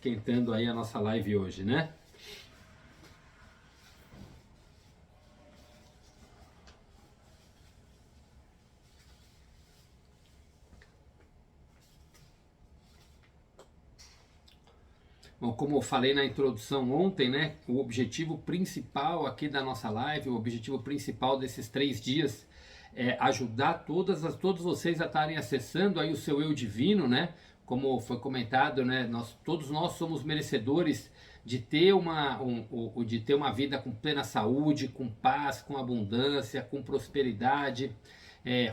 esquentando aí a nossa live hoje, né? Bom, como eu falei na introdução ontem, né, o objetivo principal aqui da nossa live, o objetivo principal desses 3 dias é ajudar todos vocês a estarem acessando aí o seu eu divino, né? Como foi comentado, né, todos nós somos merecedores de ter de ter uma vida com plena saúde, com paz, com abundância, com prosperidade,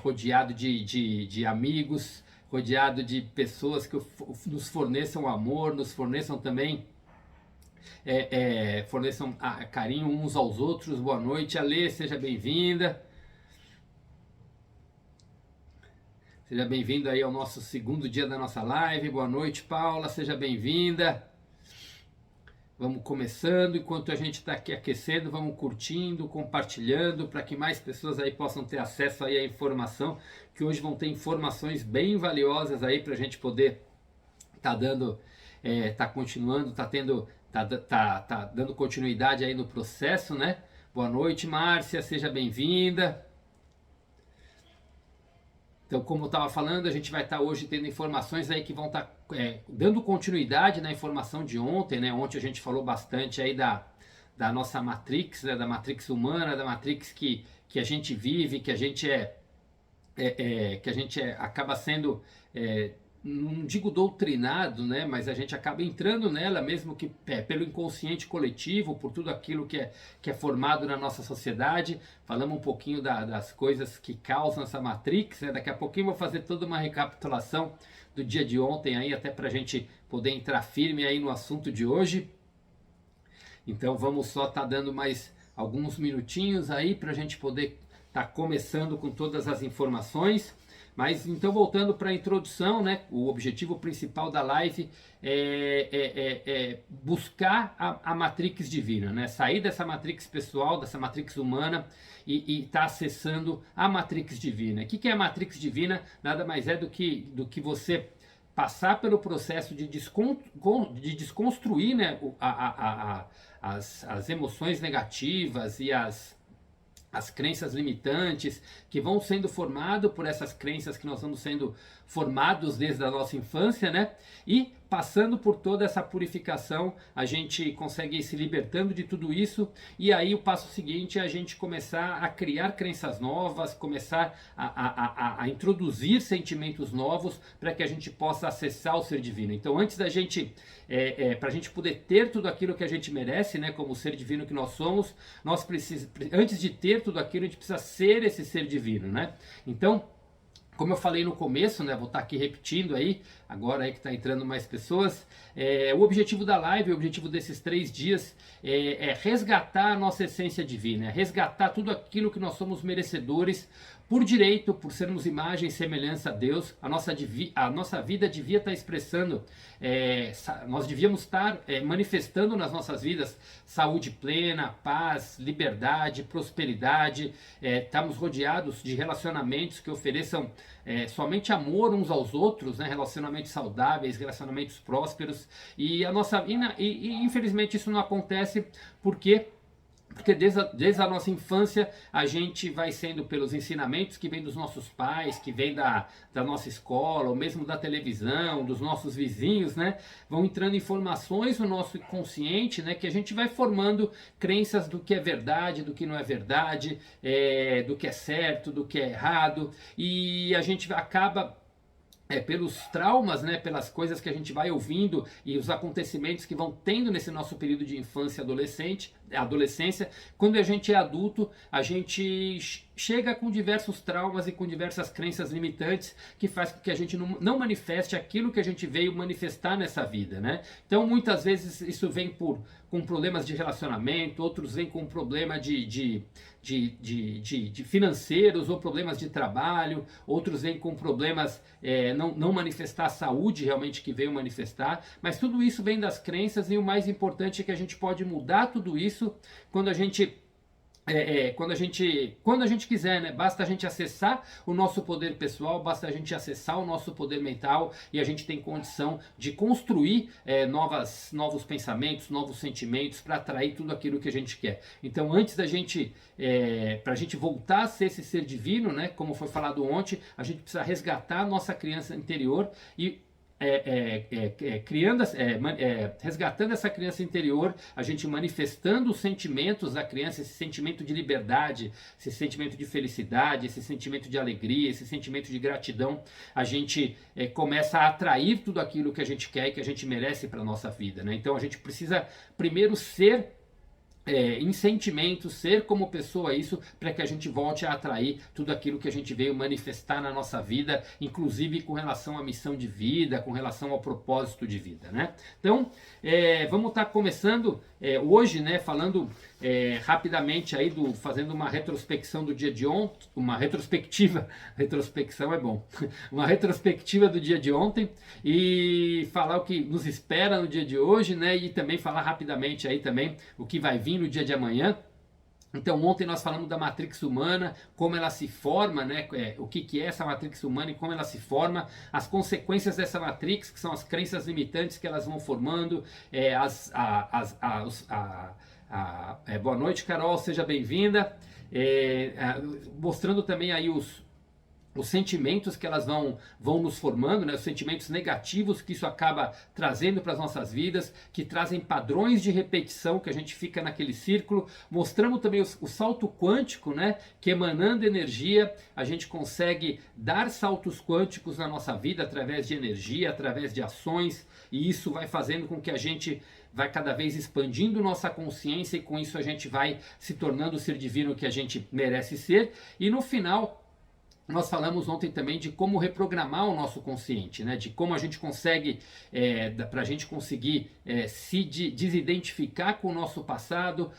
rodeado de amigos, rodeado de pessoas que nos forneçam amor, nos forneçam também forneçam carinho uns aos outros. Boa noite, Alê, seja bem-vinda. Seja bem-vindo aí ao nosso segundo dia da nossa live. Boa noite, Paula, seja bem-vinda. Vamos começando, enquanto a gente está aqui aquecendo, vamos curtindo, compartilhando, para que mais pessoas aí possam ter acesso aí à informação, que hoje vão ter informações bem valiosas aí para a gente poder tá dando, tá continuando, tá dando continuidade aí no processo, né? Boa noite, Márcia, seja bem-vinda. Então, como eu estava falando, a gente vai estar hoje tendo informações aí que vão estar dando continuidade na informação de ontem, né? Ontem a gente falou bastante aí da nossa Matrix, né? Da Matrix humana, da Matrix que a gente vive, que a gente acaba sendo, não digo doutrinado, né? Mas a gente acaba entrando nela, mesmo que pelo inconsciente coletivo, por tudo aquilo que é formado na nossa sociedade. Falamos um pouquinho das coisas que causam essa Matrix, né? Daqui a pouquinho eu vou fazer toda uma recapitulação do dia de ontem aí, até para a gente poder entrar firme aí no assunto de hoje. Então vamos só estar dando mais alguns minutinhos aí para a gente poder estar começando com todas as informações. Mas então, voltando para a introdução, né, o objetivo principal da live é buscar a Matrix divina, né, sair dessa Matrix pessoal, dessa Matrix humana e estar acessando a Matrix divina. O que é a Matrix divina? Nada mais é do que você passar pelo processo de desconstruir, né, as emoções negativas e as crenças limitantes que vão sendo formadas por essas crenças que nós vamos sendo formados desde a nossa infância, né? E passando por toda essa purificação, a gente consegue ir se libertando de tudo isso, e aí o passo seguinte é a gente começar a criar crenças novas, começar a introduzir sentimentos novos para que a gente possa acessar o ser divino. Então, antes da gente, para a gente poder ter tudo aquilo que a gente merece, né, como ser divino que nós somos, nós precisamos, antes de ter tudo aquilo, a gente precisa ser esse ser divino, né? Então, como eu falei no começo, né, vou estar aqui repetindo aí, agora aí que está entrando mais pessoas, o objetivo da live, o objetivo desses 3 dias é resgatar a nossa essência divina, é resgatar tudo aquilo que nós somos merecedores por direito, por sermos imagem e semelhança a Deus. A nossa vida devia estar expressando, nós devíamos estar manifestando nas nossas vidas saúde plena, paz, liberdade, prosperidade. Estamos rodeados de relacionamentos que ofereçam somente amor uns aos outros, né? Relacionamentos saudáveis, relacionamentos prósperos, e infelizmente isso não acontece porque desde a nossa infância a gente vai sendo, pelos ensinamentos que vem dos nossos pais, que vem da nossa escola, ou mesmo da televisão, dos nossos vizinhos, né? Vão entrando informações no nosso inconsciente, né? Que a gente vai formando crenças do que é verdade, do que não é verdade, do que é certo, do que é errado, e a gente acaba pelos traumas, né, pelas coisas que a gente vai ouvindo e os acontecimentos que vão tendo nesse nosso período de infância e adolescência, quando a gente é adulto, a gente chega com diversos traumas e com diversas crenças limitantes que faz com que a gente não manifeste aquilo que a gente veio manifestar nessa vida, né? Então, muitas vezes isso vem com problemas de relacionamento, outros vêm com problema de financeiros ou problemas de trabalho, outros vêm com problemas, não manifestar a saúde realmente que veio manifestar, mas tudo isso vem das crenças, e o mais importante é que a gente pode mudar tudo isso quando a gente quando a gente quiser, né? Basta a gente acessar o nosso poder pessoal, basta a gente acessar o nosso poder mental e a gente tem condição de construir novos pensamentos, novos sentimentos para atrair tudo aquilo que a gente quer. Então, antes da gente, para a gente voltar a ser esse ser divino, né? Como foi falado ontem, a gente precisa resgatar a nossa criança interior e resgatando essa criança interior, a gente manifestando os sentimentos da criança, esse sentimento de liberdade, esse sentimento de felicidade, esse sentimento de alegria, esse sentimento de gratidão, a gente começa a atrair tudo aquilo que a gente quer e que a gente merece para a nossa vida, né? Então a gente precisa primeiro ser em sentimentos, ser como pessoa isso, para que a gente volte a atrair tudo aquilo que a gente veio manifestar na nossa vida, inclusive com relação à missão de vida, com relação ao propósito de vida, né? Então, vamos estar começando hoje, né, falando rapidamente aí fazendo uma retrospecção do dia de ontem, uma retrospectiva, retrospecção é bom, uma retrospectiva do dia de ontem e falar o que nos espera no dia de hoje, né, e também falar rapidamente aí também o que vai vir no dia de amanhã. Então, ontem nós falamos da matrix humana, como ela se forma, né? O que é essa matrix humana e como ela se forma, as consequências dessa matrix, que são as crenças limitantes que elas vão formando, boa noite, Carol, seja bem-vinda. Mostrando também aí os sentimentos que elas vão nos formando, né? Os sentimentos negativos que isso acaba trazendo para as nossas vidas, que trazem padrões de repetição, que a gente fica naquele círculo. Mostramos também o salto quântico, né? Que emanando energia, a gente consegue dar saltos quânticos na nossa vida através de energia, através de ações, e isso vai fazendo com que a gente vai cada vez expandindo nossa consciência e com isso a gente vai se tornando o ser divino que a gente merece ser. E no final, nós falamos ontem também de como reprogramar o nosso consciente, né? De como a gente consegue, para a gente conseguir se desidentificar com o nosso passado,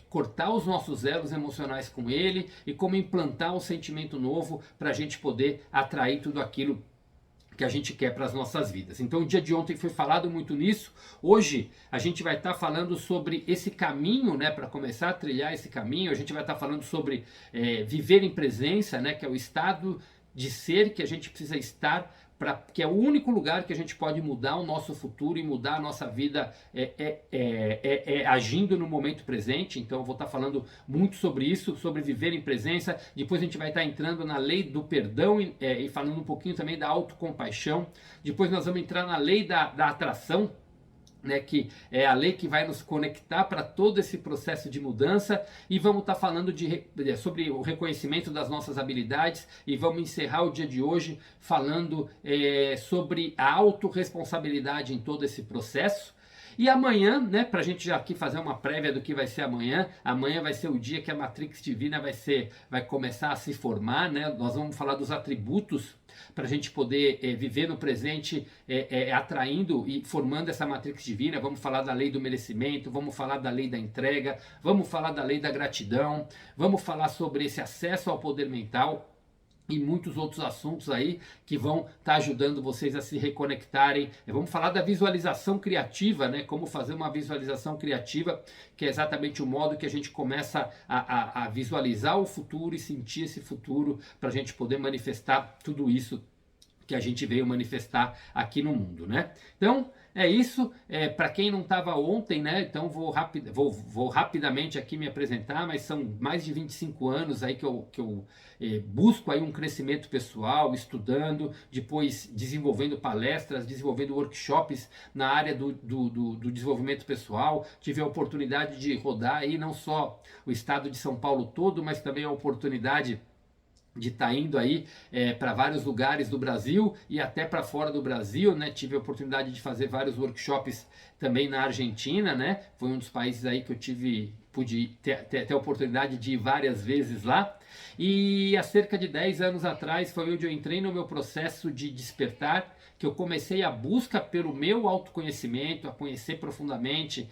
cortar os nossos elos emocionais com ele e como implantar um sentimento novo para a gente poder atrair tudo aquilo que a gente quer para as nossas vidas. Então o dia de ontem foi falado muito nisso. Hoje a gente vai estar falando sobre esse caminho, né, para começar a trilhar esse caminho. A gente vai estar falando sobre viver em presença, né, que é o estado de ser que a gente precisa estar, que é o único lugar que a gente pode mudar o nosso futuro e mudar a nossa vida agindo no momento presente. Então eu vou estar falando muito sobre isso, sobre viver em presença. Depois a gente vai estar entrando na lei do perdão e falando um pouquinho também da autocompaixão. Depois nós vamos entrar na lei da atração, né, que é a lei que vai nos conectar para todo esse processo de mudança, e vamos estar falando sobre o reconhecimento das nossas habilidades, e vamos encerrar o dia de hoje falando sobre a autorresponsabilidade em todo esse processo. E amanhã, né, para a gente já aqui fazer uma prévia do que vai ser amanhã, amanhã vai ser o dia que a Matrix Divina vai começar a se formar, né? Nós vamos falar dos atributos para a gente poder viver no presente, atraindo e formando essa Matrix Divina. Vamos falar da lei do merecimento, vamos falar da lei da entrega, vamos falar da lei da gratidão, vamos falar sobre esse acesso ao poder mental e muitos outros assuntos aí que vão estar ajudando vocês a se reconectarem. Vamos falar da visualização criativa, né? Como fazer uma visualização criativa, que é exatamente o modo que a gente começa a visualizar o futuro e sentir esse futuro para a gente poder manifestar tudo isso que a gente veio manifestar aqui no mundo, né? Então, é isso. Para quem não estava ontem, né? Então vou rapidamente aqui me apresentar, mas são mais de 25 anos aí que eu busco aí um crescimento pessoal, estudando, depois desenvolvendo palestras, desenvolvendo workshops na área do desenvolvimento pessoal. Tive a oportunidade de rodar aí não só o estado de São Paulo todo, mas também a oportunidade de estar indo aí para vários lugares do Brasil e até para fora do Brasil, né? Tive a oportunidade de fazer vários workshops também na Argentina, né? Foi um dos países aí que eu pude ter a oportunidade de ir várias vezes lá. E há cerca de 10 anos atrás foi onde eu entrei no meu processo de despertar, que eu comecei a busca pelo meu autoconhecimento, a conhecer profundamente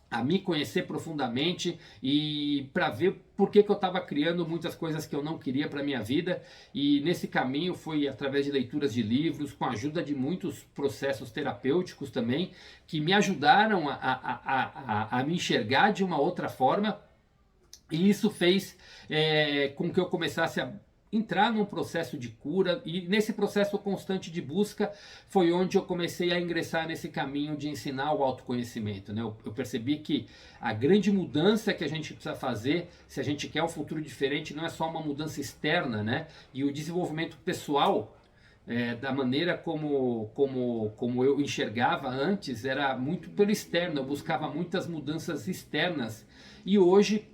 a me conhecer profundamente e para ver por que eu estava criando muitas coisas que eu não queria para minha vida. E nesse caminho foi através de leituras de livros, com a ajuda de muitos processos terapêuticos também, que me ajudaram a me enxergar de uma outra forma. E isso fez com que eu começasse a entrar num processo de cura, e nesse processo constante de busca foi onde eu comecei a ingressar nesse caminho de ensinar o autoconhecimento, né? Eu percebi que a grande mudança que a gente precisa fazer, se a gente quer um futuro diferente, não é só uma mudança externa, né? E o desenvolvimento pessoal, da maneira como eu enxergava antes, era muito pelo externo, eu buscava muitas mudanças externas. E hoje,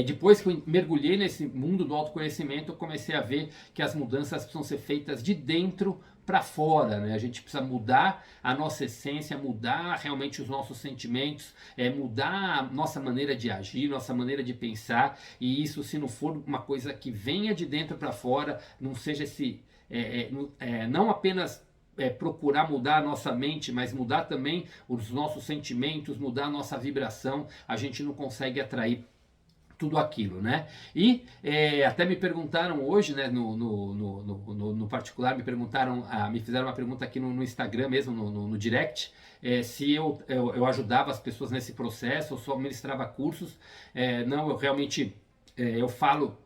depois que eu mergulhei nesse mundo do autoconhecimento, eu comecei a ver que as mudanças precisam ser feitas de dentro para fora, né? A gente precisa mudar a nossa essência, mudar realmente os nossos sentimentos, mudar a nossa maneira de agir, nossa maneira de pensar. E isso, se não for uma coisa que venha de dentro para fora, não seja não apenas procurar mudar a nossa mente, mas mudar também os nossos sentimentos, mudar a nossa vibração, a gente não consegue atrair tudo aquilo, né? E até me perguntaram hoje, né, no particular, me fizeram uma pergunta aqui no Instagram mesmo, no direct, se eu ajudava as pessoas nesse processo, ou só ministrava cursos. Não, eu realmente, eu faço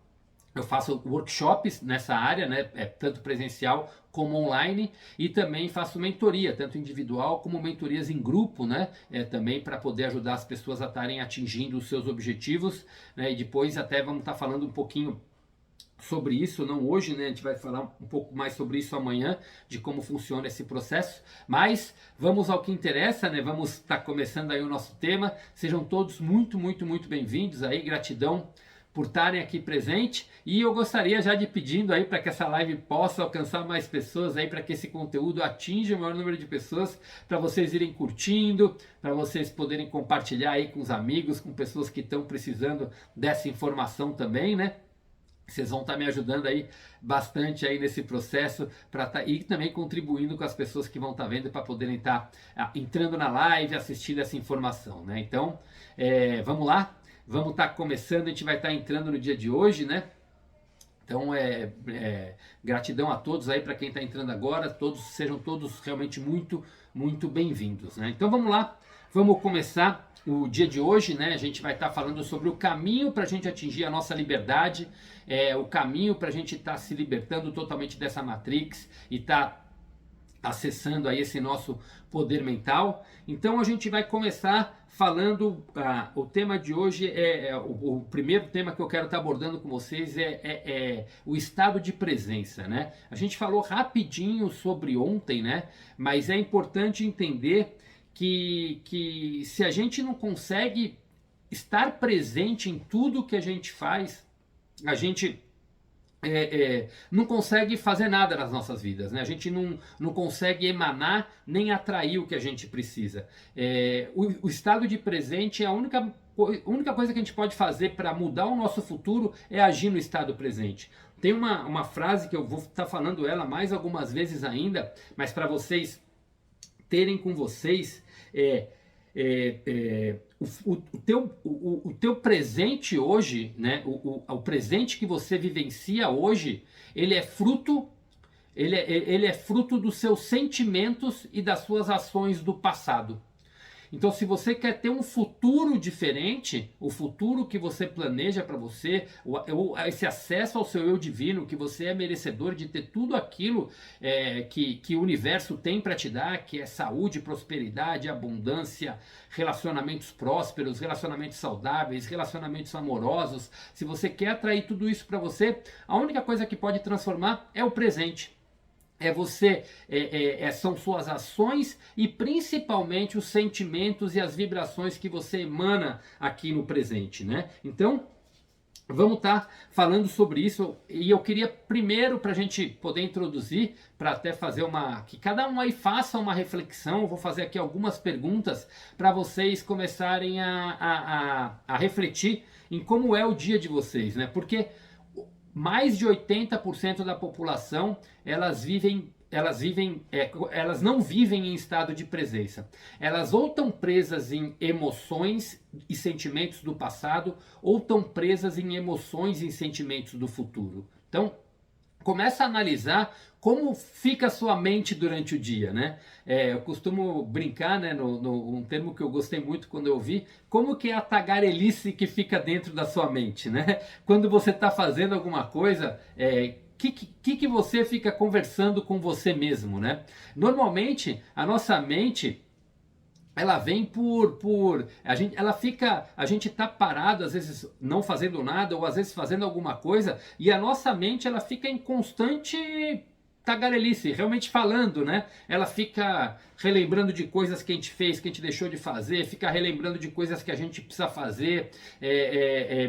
workshops nessa área, né, tanto presencial como online, e também faço mentoria, tanto individual como mentorias em grupo, né, também para poder ajudar as pessoas a estarem atingindo os seus objetivos, né, e depois até vamos estar falando um pouquinho sobre isso, não hoje, né, a gente vai falar um pouco mais sobre isso amanhã, de como funciona esse processo, mas vamos ao que interessa, né, vamos estar começando aí o nosso tema. Sejam todos muito, muito, muito bem-vindos aí, gratidão por estarem aqui presente, e eu gostaria já de pedindo aí para que essa live possa alcançar mais pessoas aí, para que esse conteúdo atinja o maior número de pessoas, para vocês irem curtindo, para vocês poderem compartilhar aí com os amigos, com pessoas que estão precisando dessa informação também, né? Vocês vão estar me ajudando aí bastante aí nesse processo, e também contribuindo com as pessoas que vão estar vendo, para poderem estar entrando na live, assistindo essa informação, né? Então, vamos lá. Vamos estar começando, a gente vai estar entrando no dia de hoje, né? Então, gratidão a todos aí, para quem está entrando agora, sejam todos realmente muito, muito bem-vindos, né? Então vamos lá, vamos começar o dia de hoje, né? A gente vai estar falando sobre o caminho para a gente atingir a nossa liberdade, o caminho para a gente estar se libertando totalmente dessa Matrix e estar acessando aí esse nosso poder mental. Então a gente vai começar falando, o tema de hoje o primeiro tema que eu quero estar abordando com vocês é o estado de presença, né? A gente falou rapidinho sobre ontem, né? Mas é importante entender que se a gente não consegue estar presente em tudo que a gente faz, a gente não consegue fazer nada nas nossas vidas, né? A gente não consegue emanar nem atrair o que a gente precisa. O estado de presente é a única coisa que a gente pode fazer para mudar o nosso futuro, é agir no estado presente. Tem uma frase que eu vou estar falando ela mais algumas vezes ainda, mas para vocês terem com vocês, o teu presente hoje, né? O presente que você vivencia hoje, ele é fruto dos seus sentimentos e das suas ações do passado. Então, se você quer ter um futuro diferente, o futuro que você planeja para você, esse acesso ao seu eu divino, que você é merecedor de ter tudo aquilo que o universo tem para te dar, que é saúde, prosperidade, abundância, relacionamentos prósperos, relacionamentos saudáveis, relacionamentos amorosos. Se você quer atrair tudo isso para você, a única coisa que pode transformar é o presente. São suas ações e principalmente os sentimentos e as vibrações que você emana aqui no presente, né? Então, vamos estar falando sobre isso, e eu queria primeiro, para a gente poder introduzir, para até fazer que cada um aí faça uma reflexão. Eu vou fazer aqui algumas perguntas para vocês começarem a refletir em como é o dia de vocês, né? Porque mais de 80% da população, elas vivem elas não vivem em estado de presença. Elas ou estão presas em emoções e sentimentos do passado, ou estão presas em emoções e sentimentos do futuro. Então, começa a analisar como fica a sua mente durante o dia, né? Eu costumo brincar, né, um termo que eu gostei muito quando eu ouvi, como que é a tagarelice que fica dentro da sua mente, né? Quando você está fazendo alguma coisa, que você fica conversando com você mesmo, né? Normalmente, a nossa mente, ela vem a gente tá parado, às vezes não fazendo nada, ou às vezes fazendo alguma coisa, e a nossa mente, ela fica em constante tagarelice, realmente falando, né? Ela fica relembrando de coisas que a gente fez, que a gente deixou de fazer, fica relembrando de coisas que a gente precisa fazer,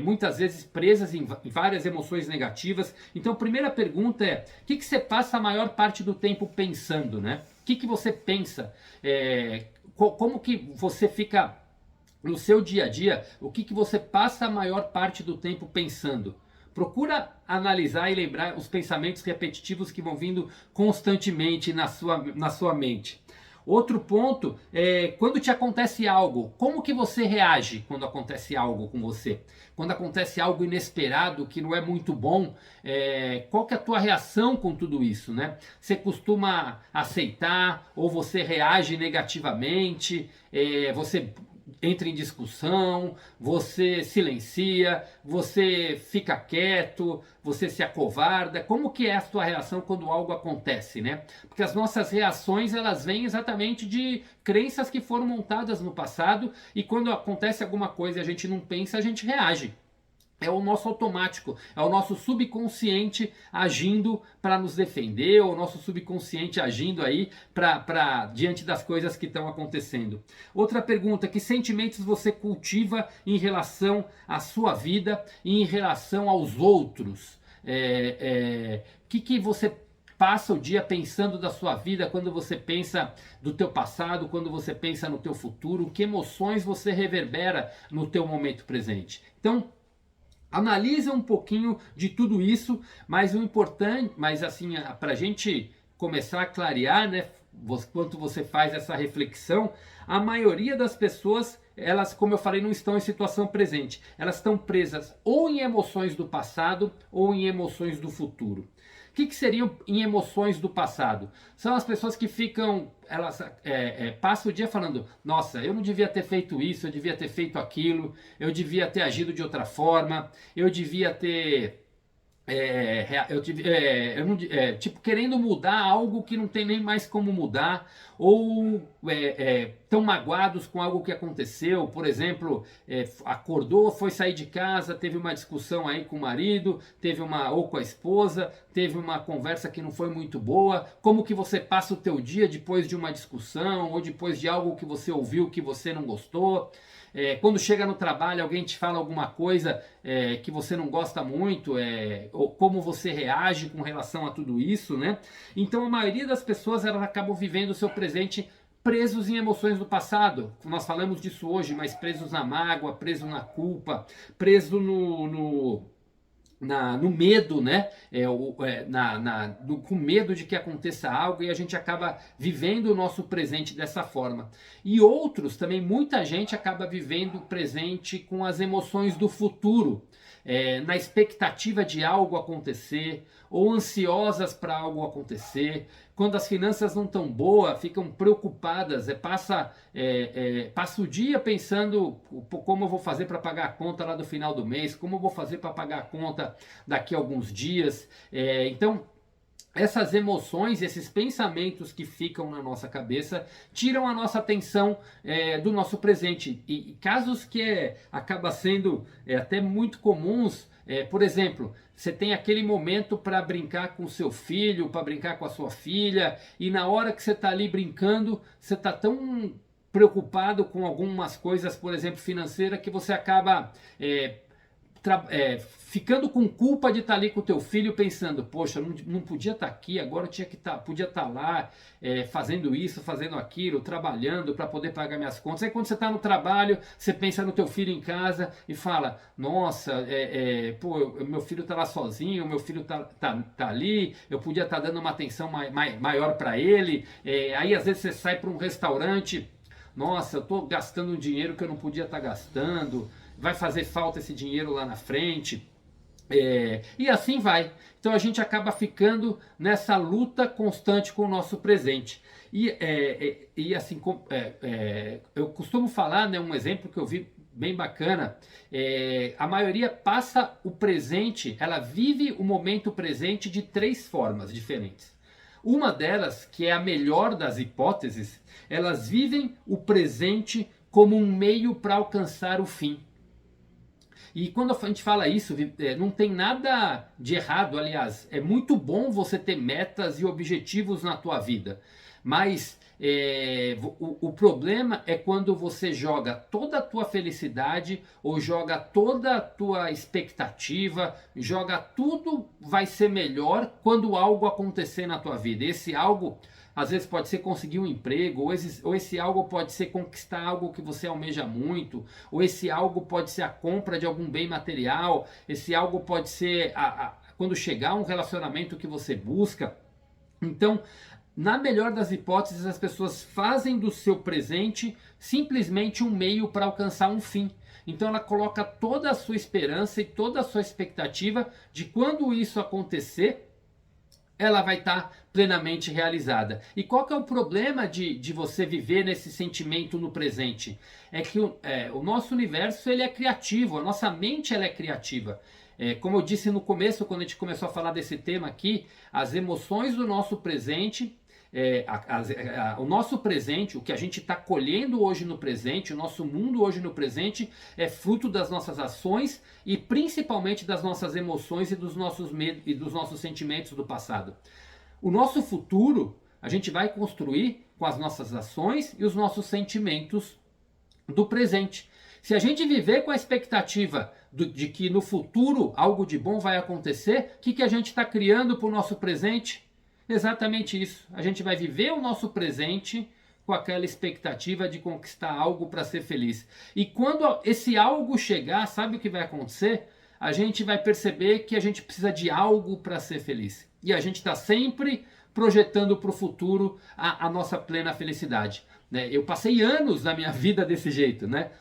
muitas vezes presas em várias emoções negativas. Então, a primeira pergunta é: o que você passa a maior parte do tempo pensando, né? O que você pensa? Como que você fica no seu dia a dia? O que você passa a maior parte do tempo pensando? Procura analisar e lembrar os pensamentos repetitivos que vão vindo constantemente na sua mente. Outro ponto é quando te acontece algo, como que você reage quando acontece algo com você? Quando acontece algo inesperado, que não é muito bom, qual que é a tua reação com tudo isso, né? Você costuma aceitar ou você reage negativamente? Você entra em discussão, você silencia, você fica quieto, você se acovarda? Como que é a sua reação quando algo acontece, né? Porque as nossas reações, elas vêm exatamente de crenças que foram montadas no passado, e quando acontece alguma coisa e a gente não pensa, a gente reage. É o nosso automático, é o nosso subconsciente agindo para nos defender, ou o nosso subconsciente agindo aí diante das coisas que estão acontecendo. Outra pergunta: que sentimentos você cultiva em relação à sua vida e em relação aos outros? Que você passa o dia pensando da sua vida, quando você pensa do teu passado, quando você pensa no teu futuro? Que emoções você reverbera no teu momento presente? Então, analisa um pouquinho de tudo isso, mas o importante, mas assim, para a gente começar a clarear, né, quando você faz essa reflexão, a maioria das pessoas, elas, como eu falei, não estão em situação presente. Elas estão presas ou em emoções do passado ou em emoções do futuro. O que seriam em emoções do passado? São as pessoas que ficam, elas passam o dia falando: nossa, eu não devia ter feito isso, eu devia ter feito aquilo, eu devia ter agido de outra forma, eu devia ter tipo, querendo mudar algo que não tem nem mais como mudar, ou tão magoados com algo que aconteceu. Por exemplo, acordou, foi sair de casa, teve uma discussão aí com o marido, ou com a esposa, teve uma conversa que não foi muito boa. Como que você passa o teu dia depois de uma discussão, ou depois de algo que você ouviu que você não gostou? Quando chega no trabalho, alguém te fala alguma coisa que você não gosta muito, ou como você reage com relação a tudo isso, né? Então, a maioria das pessoas, elas acabam vivendo o seu presente presos em emoções do passado. Nós falamos disso hoje, mas presos na mágoa, presos na culpa, preso no medo, né? Com medo de que aconteça algo, e a gente acaba vivendo o nosso presente dessa forma. E outros também, muita gente acaba vivendo o presente com as emoções do futuro, na expectativa de algo acontecer, ou ansiosas para algo acontecer. Quando as finanças não estão boas, ficam preocupadas, passa o dia pensando: como eu vou fazer para pagar a conta lá do final do mês, como eu vou fazer para pagar a conta daqui a alguns dias. Então, essas emoções, esses pensamentos que ficam na nossa cabeça, tiram a nossa atenção do nosso presente. E casos que acaba sendo até muito comuns, por exemplo, você tem aquele momento para brincar com o seu filho, para brincar com a sua filha, e na hora que você está ali brincando, você está tão preocupado com algumas coisas, por exemplo, financeira, que você acaba ficando com culpa de estar ali com o teu filho, pensando, poxa, não podia estar aqui, agora eu tinha que podia estar lá, fazendo isso, fazendo aquilo, trabalhando para poder pagar minhas contas. Aí quando você está no trabalho, você pensa no teu filho em casa e fala, nossa, meu filho está lá sozinho, meu filho tá ali, eu podia estar dando uma atenção maior para ele. Aí às vezes você sai para um restaurante, nossa, eu estou gastando um dinheiro que eu não podia estar gastando, vai fazer falta esse dinheiro lá na frente. E assim vai. Então a gente acaba ficando nessa luta constante com o nosso presente. E assim, eu costumo falar, né, um exemplo que eu vi bem bacana, a maioria passa o presente, ela vive o momento presente de 3 formas diferentes. Uma delas, que é a melhor das hipóteses, elas vivem o presente como um meio para alcançar o fim. E quando a gente fala isso, não tem nada de errado, aliás, é muito bom você ter metas e objetivos na tua vida, mas o problema é quando você joga toda a tua felicidade ou joga toda a tua expectativa, joga tudo vai ser melhor quando algo acontecer na tua vida. Esse algo às vezes pode ser conseguir um emprego, ou esse algo pode ser conquistar algo que você almeja muito, ou esse algo pode ser a compra de algum bem material, esse algo pode ser quando chegar um relacionamento que você busca. Então, na melhor das hipóteses, as pessoas fazem do seu presente simplesmente um meio para alcançar um fim. Então ela coloca toda a sua esperança e toda a sua expectativa de quando isso acontecer, ela vai estar plenamente realizada. E qual que é o problema de você viver nesse sentimento no presente? É que o nosso universo ele é criativo, a nossa mente ela é criativa. Como eu disse no começo, quando a gente começou a falar desse tema aqui, as emoções do nosso presente, o nosso presente, o que a gente está colhendo hoje no presente, o nosso mundo hoje no presente, é fruto das nossas ações e principalmente das nossas emoções e dos nossos medos e dos nossos sentimentos do passado. O nosso futuro a gente vai construir com as nossas ações e os nossos sentimentos do presente. Se a gente viver com a expectativa de que no futuro algo de bom vai acontecer, o que a gente está criando para o nosso presente? Exatamente isso. A gente vai viver o nosso presente com aquela expectativa de conquistar algo para ser feliz. E quando esse algo chegar, sabe o que vai acontecer? A gente vai perceber que a gente precisa de algo para ser feliz. E a gente está sempre projetando para o futuro a nossa plena felicidade. Né? Eu passei anos na minha vida desse jeito, né?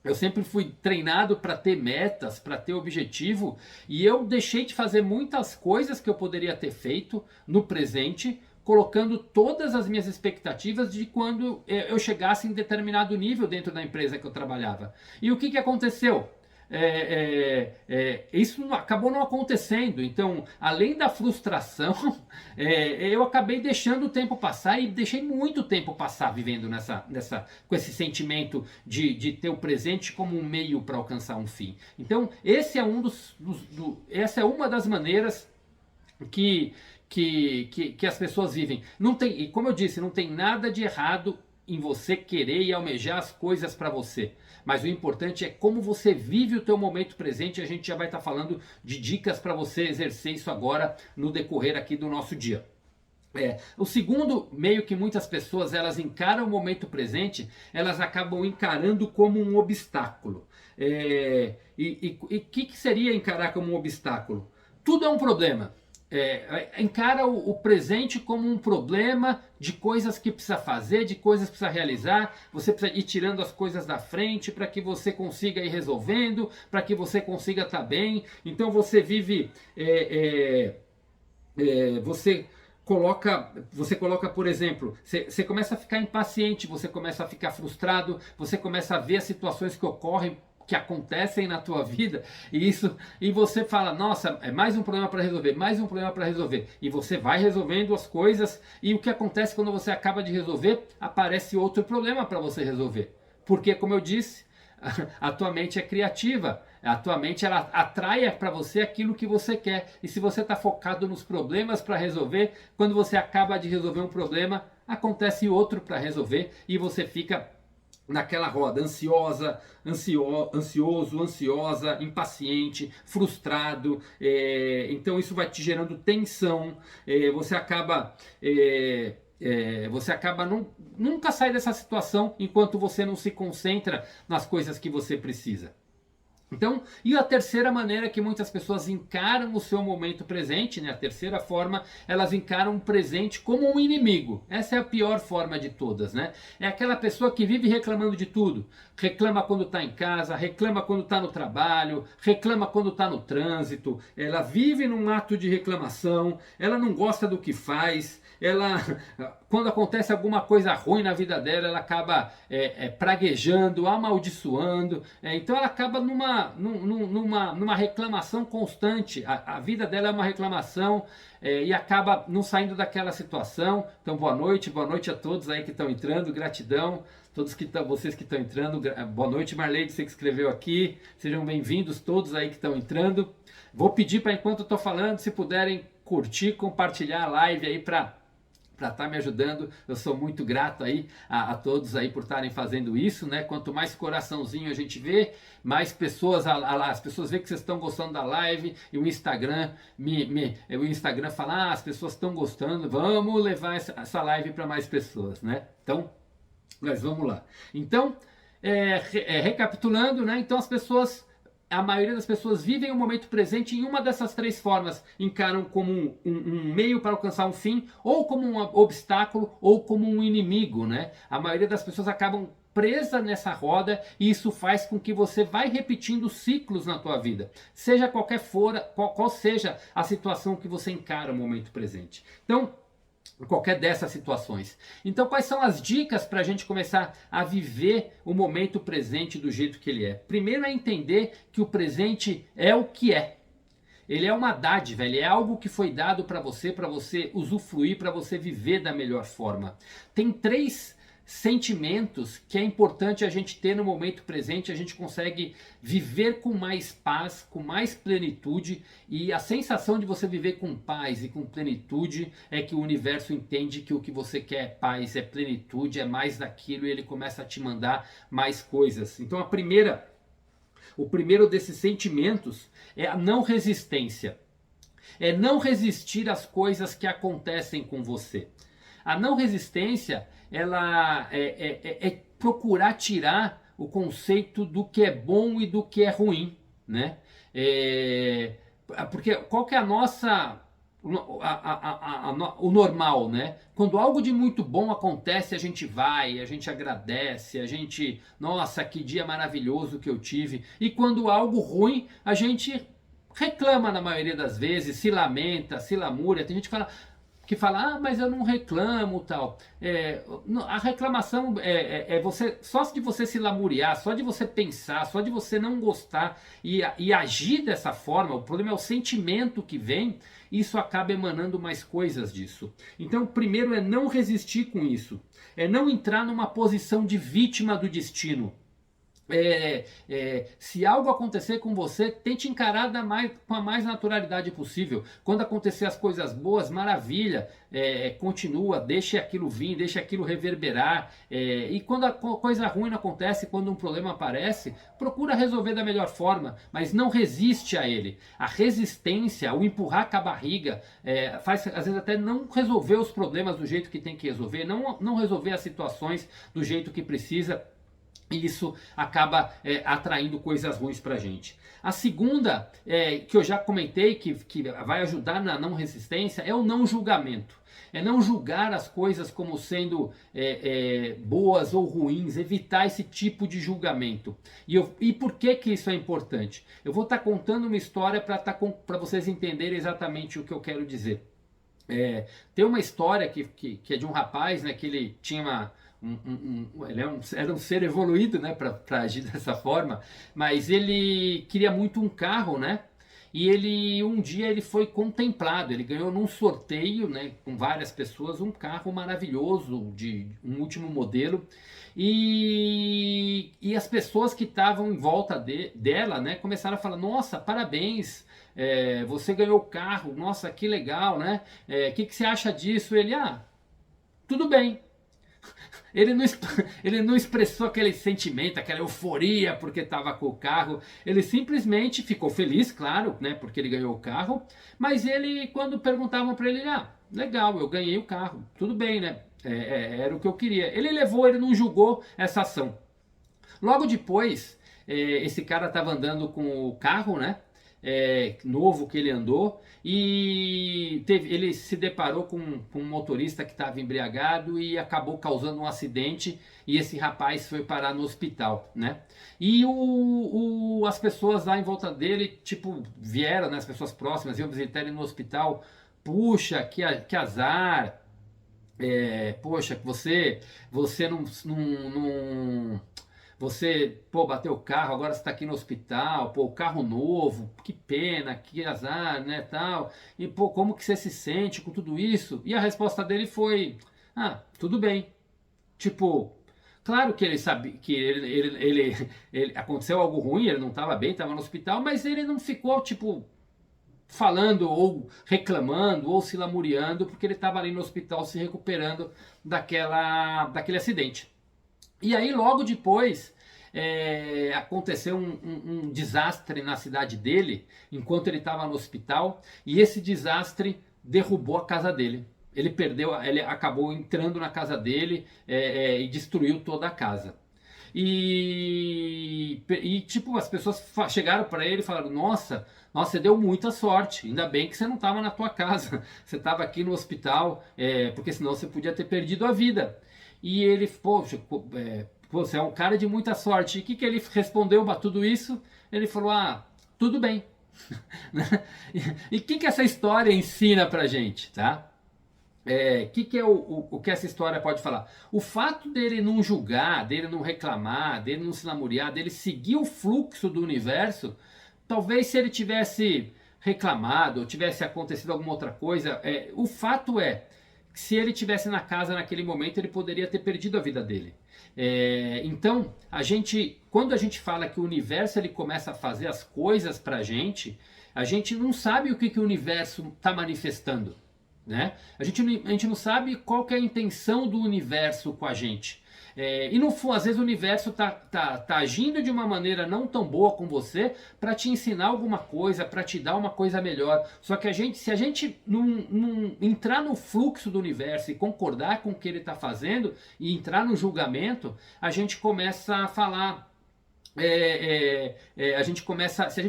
Eu sempre fui treinado para ter metas, para ter objetivo, e eu deixei de fazer muitas coisas que eu poderia ter feito no presente, colocando todas as minhas expectativas de quando eu chegasse em determinado nível dentro da empresa que eu trabalhava. E o que aconteceu? Isso acabou não acontecendo. Então, além da frustração, eu acabei deixando o tempo passar e deixei muito tempo passar vivendo com esse sentimento de ter o presente como um meio para alcançar um fim. Então, essa é uma das maneiras que as pessoas vivem. Não tem, e como eu disse, não tem nada de errado em você querer e almejar as coisas para você. Mas o importante é como você vive o teu momento presente. A gente já vai estar falando de dicas para você exercer isso agora no decorrer aqui do nosso dia. O segundo meio que muitas pessoas elas encaram o momento presente, elas acabam encarando como um obstáculo. E o que seria encarar como um obstáculo? Tudo é um problema. Encara o presente como um problema de coisas que precisa fazer, de coisas que precisa realizar. Você precisa ir tirando as coisas da frente para que você consiga ir resolvendo, para que você consiga estar bem. Então você vive, você coloca, por exemplo, você começa a ficar impaciente, você começa a ficar frustrado, você começa a ver as situações que acontecem na tua vida, e você fala, nossa, é mais um problema para resolver, mais um problema para resolver, e você vai resolvendo as coisas, e o que acontece quando você acaba de resolver, aparece outro problema para você resolver, porque como eu disse, a tua mente é criativa, a tua mente ela atrai para você aquilo que você quer, e se você está focado nos problemas para resolver, quando você acaba de resolver um problema, acontece outro para resolver, e você fica naquela roda, ansioso, ansiosa, impaciente, frustrado. Então isso vai te gerando tensão. Você acaba nunca sai dessa situação enquanto você não se concentra nas coisas que você precisa. Então, e a terceira maneira que muitas pessoas encaram o seu momento presente, né? A terceira forma, elas encaram o presente como um inimigo. Essa é a pior forma de todas, né? É aquela pessoa que vive reclamando de tudo. Reclama quando está em casa, reclama quando está no trabalho, reclama quando está no trânsito. Ela vive num ato de reclamação, ela não gosta do que faz, quando acontece alguma coisa ruim na vida dela, ela acaba praguejando, amaldiçoando. Então ela acaba numa reclamação constante. A vida dela é uma reclamação e acaba não saindo daquela situação. Então boa noite a todos aí que estão entrando, gratidão. Todos vocês que estão entrando, boa noite Marlene, você que escreveu aqui, sejam bem-vindos todos aí que estão entrando. Vou pedir para, enquanto eu estou falando, se puderem curtir, compartilhar a live aí para estar me ajudando. Eu sou muito grato aí a todos aí por estarem fazendo isso, né? Quanto mais coraçãozinho a gente vê, mais pessoas, as pessoas veem que vocês estão gostando da live, e o Instagram o Instagram fala, as pessoas estão gostando, vamos levar essa live para mais pessoas, né? Então, mas vamos lá. Então, recapitulando, né? Então a maioria das pessoas vivem o momento presente em uma dessas três formas. Encaram como um meio para alcançar um fim, ou como um obstáculo, ou como um inimigo, né? A maioria das pessoas acabam presa nessa roda, e isso faz com que você vai repetindo ciclos na tua vida. Seja qual seja a situação que você encara no momento presente. Então, qualquer dessas situações. Então, quais são as dicas para a gente começar a viver o momento presente do jeito que ele é? Primeiro é entender que o presente é o que é. Ele é uma dádiva, ele é algo que foi dado para você usufruir, para você viver da melhor forma. Tem três sentimentos que é importante a gente ter no momento presente. A gente consegue viver com mais paz, com mais plenitude, e a sensação de você viver com paz e com plenitude é que o universo entende que o que você quer é paz, é plenitude, é mais daquilo, e ele começa a te mandar mais coisas. Então o primeiro desses sentimentos é a não resistência. É não resistir às coisas que acontecem com você. A não resistência, ela é procurar tirar o conceito do que é bom e do que é ruim, né? Porque qual que é o normal, né? Quando algo de muito bom acontece, a gente agradece, nossa, que dia maravilhoso que eu tive. E quando algo ruim, a gente reclama na maioria das vezes, se lamenta, se lamúria. Tem gente que fala, mas eu não reclamo, tal. A reclamação só de você se lamuriar, só de você pensar, só de você não gostar e agir dessa forma. O problema é o sentimento que vem. Isso acaba emanando mais coisas disso. Então, primeiro é não resistir com isso, é não entrar numa posição de vítima do destino. Se algo acontecer com você, tente encarar com a mais naturalidade possível. Quando acontecer as coisas boas, maravilha, continua, deixe aquilo vir, deixe aquilo reverberar. E quando a coisa ruim não acontece, quando um problema aparece, procura resolver da melhor forma, mas não resiste a ele. A resistência, o empurrar com a barriga, faz às vezes até não resolver os problemas do jeito que tem que resolver, não resolver as situações do jeito que precisa. E isso acaba atraindo coisas ruins para a gente. A segunda, que eu já comentei, que vai ajudar na não resistência, é o não julgamento. É não julgar as coisas como sendo boas ou ruins, evitar esse tipo de julgamento. E por que isso é importante? Eu vou estar contando uma história para vocês entenderem exatamente o que eu quero dizer. Tem uma história que é de um rapaz, né, que ele tinha ele era um ser evoluído, né, para agir dessa forma, mas ele queria muito um carro, né? E um dia ele foi contemplado, ele ganhou num sorteio, né, com várias pessoas, um carro maravilhoso de um último modelo, e as pessoas que estavam em volta dela, né, começaram a falar: nossa, parabéns, você ganhou o carro, nossa, que legal, né? Que você acha disso? Ele, tudo bem. Ele não, ele não expressou aquele sentimento, aquela euforia porque estava com o carro. Ele simplesmente ficou feliz, claro, né, porque ele ganhou o carro. Mas ele, quando perguntavam para ele, legal, eu ganhei o carro, tudo bem, né? Era o que eu queria. Ele levou, ele não julgou essa ação. Logo depois, esse cara estava andando com o carro, né? Novo que ele andou, e ele se deparou com um motorista que estava embriagado e acabou causando um acidente, e esse rapaz foi parar no hospital, né? E as pessoas lá em volta dele, tipo, vieram, né, as pessoas próximas, iam visitar ele no hospital. Puxa, que azar, poxa, você não, você, pô, bateu o carro, agora você está aqui no hospital, pô, o carro novo, que pena, que azar, né, tal. E, pô, como que você se sente com tudo isso? E a resposta dele foi, tudo bem. Tipo, claro que ele sabia que ele aconteceu algo ruim, ele não estava bem, estava no hospital, mas ele não ficou, tipo, falando ou reclamando ou se lamuriando porque ele estava ali no hospital se recuperando daquele acidente. E aí logo depois aconteceu um desastre na cidade dele enquanto ele estava no hospital, e esse desastre derrubou a casa dele. Ele acabou entrando na casa dele e destruiu toda a casa. E tipo, as pessoas chegaram para ele e falaram: nossa, você deu muita sorte, ainda bem que você não estava na tua casa, você estava aqui no hospital, porque senão você podia ter perdido a vida. E ele, poxa, você é um cara de muita sorte. E o que ele respondeu para tudo isso? Ele falou: tudo bem. E o que essa história ensina pra gente, tá? Que é o que essa história pode falar? O fato dele não julgar, dele não reclamar, dele não se lamuriar, dele seguir o fluxo do universo, talvez se ele tivesse reclamado ou tivesse acontecido alguma outra coisa, o fato é que se ele tivesse na casa naquele momento, ele poderia ter perdido a vida dele. Então, quando a gente fala que o universo ele começa a fazer as coisas pra gente, a gente não sabe o que o universo está manifestando. Né? A gente não sabe qual que é a intenção do universo com a gente. E no fundo, às vezes o universo tá agindo de uma maneira não tão boa com você para te ensinar alguma coisa, para te dar uma coisa melhor. Só que se a gente não entrar no fluxo do universo e concordar com o que ele está fazendo e entrar no julgamento, a gente começa a falar. Se a gente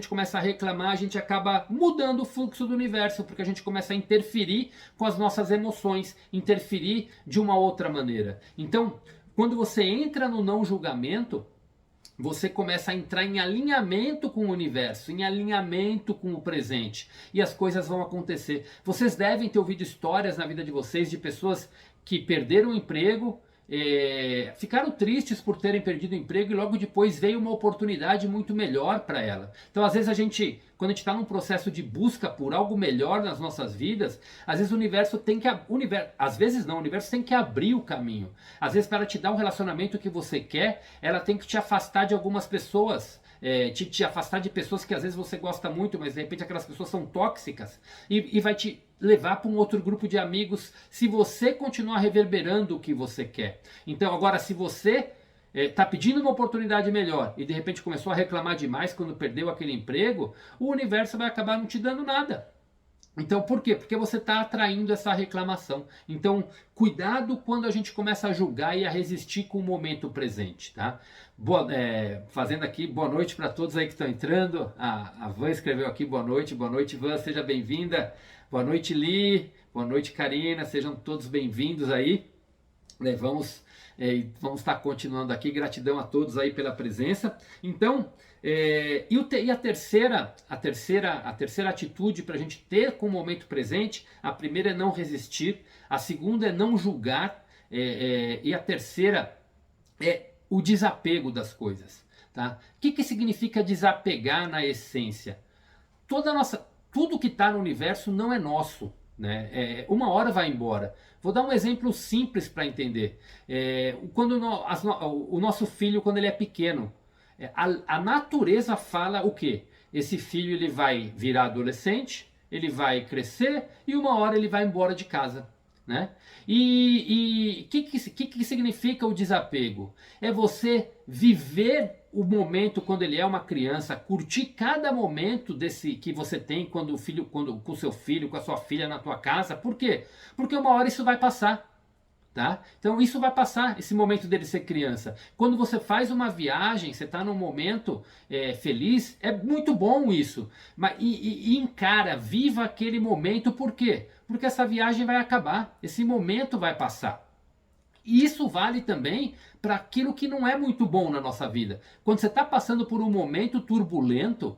começa a reclamar, a gente acaba mudando o fluxo do universo, porque a gente começa a interferir com as nossas emoções, interferir de uma outra maneira. Então, quando você entra no não julgamento, você começa a entrar em alinhamento com o universo, em alinhamento com o presente, e as coisas vão acontecer. Vocês devem ter ouvido histórias na vida de vocês de pessoas que perderam o emprego, ficaram tristes por terem perdido o emprego, e logo depois veio uma oportunidade muito melhor para ela. Então, às vezes quando a gente está num processo de busca por algo melhor nas nossas vidas, às vezes o universo tem que abrir o caminho. Às vezes, para te dar um relacionamento que você quer, ela tem que te afastar de algumas pessoas. Te afastar de pessoas que às vezes você gosta muito, mas de repente aquelas pessoas são tóxicas, e vai te levar para um outro grupo de amigos se você continuar reverberando o que você quer. Então, agora, se você está pedindo uma oportunidade melhor e de repente começou a reclamar demais quando perdeu aquele emprego, o universo vai acabar não te dando nada. Então, por quê? Porque você está atraindo essa reclamação. Então, cuidado quando a gente começa a julgar e a resistir com o momento presente, tá? Fazendo aqui, boa noite para todos aí que estão entrando. A Van escreveu aqui, boa noite Van, seja bem-vinda. Boa noite, Li, boa noite, Karina, sejam todos bem-vindos aí. Vamos estar continuando aqui, gratidão a todos aí pela presença. Então, a terceira atitude para a gente ter com o momento presente, a primeira é não resistir, a segunda é não julgar, e a terceira é o desapego das coisas. Tá? O que significa desapegar na essência? Tudo que está no universo não é nosso. Né? Uma hora vai embora. Vou dar um exemplo simples para entender. Quando o nosso filho, quando ele é pequeno, a natureza fala o quê? Esse filho ele vai virar adolescente, ele vai crescer e uma hora ele vai embora de casa. né? E o que significa o desapego? É você viver o momento quando ele é uma criança, curtir cada momento desse que você tem quando com o seu filho, com a sua filha na tua casa. Por quê? Porque uma hora isso vai passar. Tá? Então isso vai passar, esse momento dele ser criança. Quando você faz uma viagem, você está num momento feliz, é muito bom isso. Mas, e encara, viva aquele momento, por quê? Porque essa viagem vai acabar, esse momento vai passar. E isso vale também para aquilo que não é muito bom na nossa vida. Quando você está passando por um momento turbulento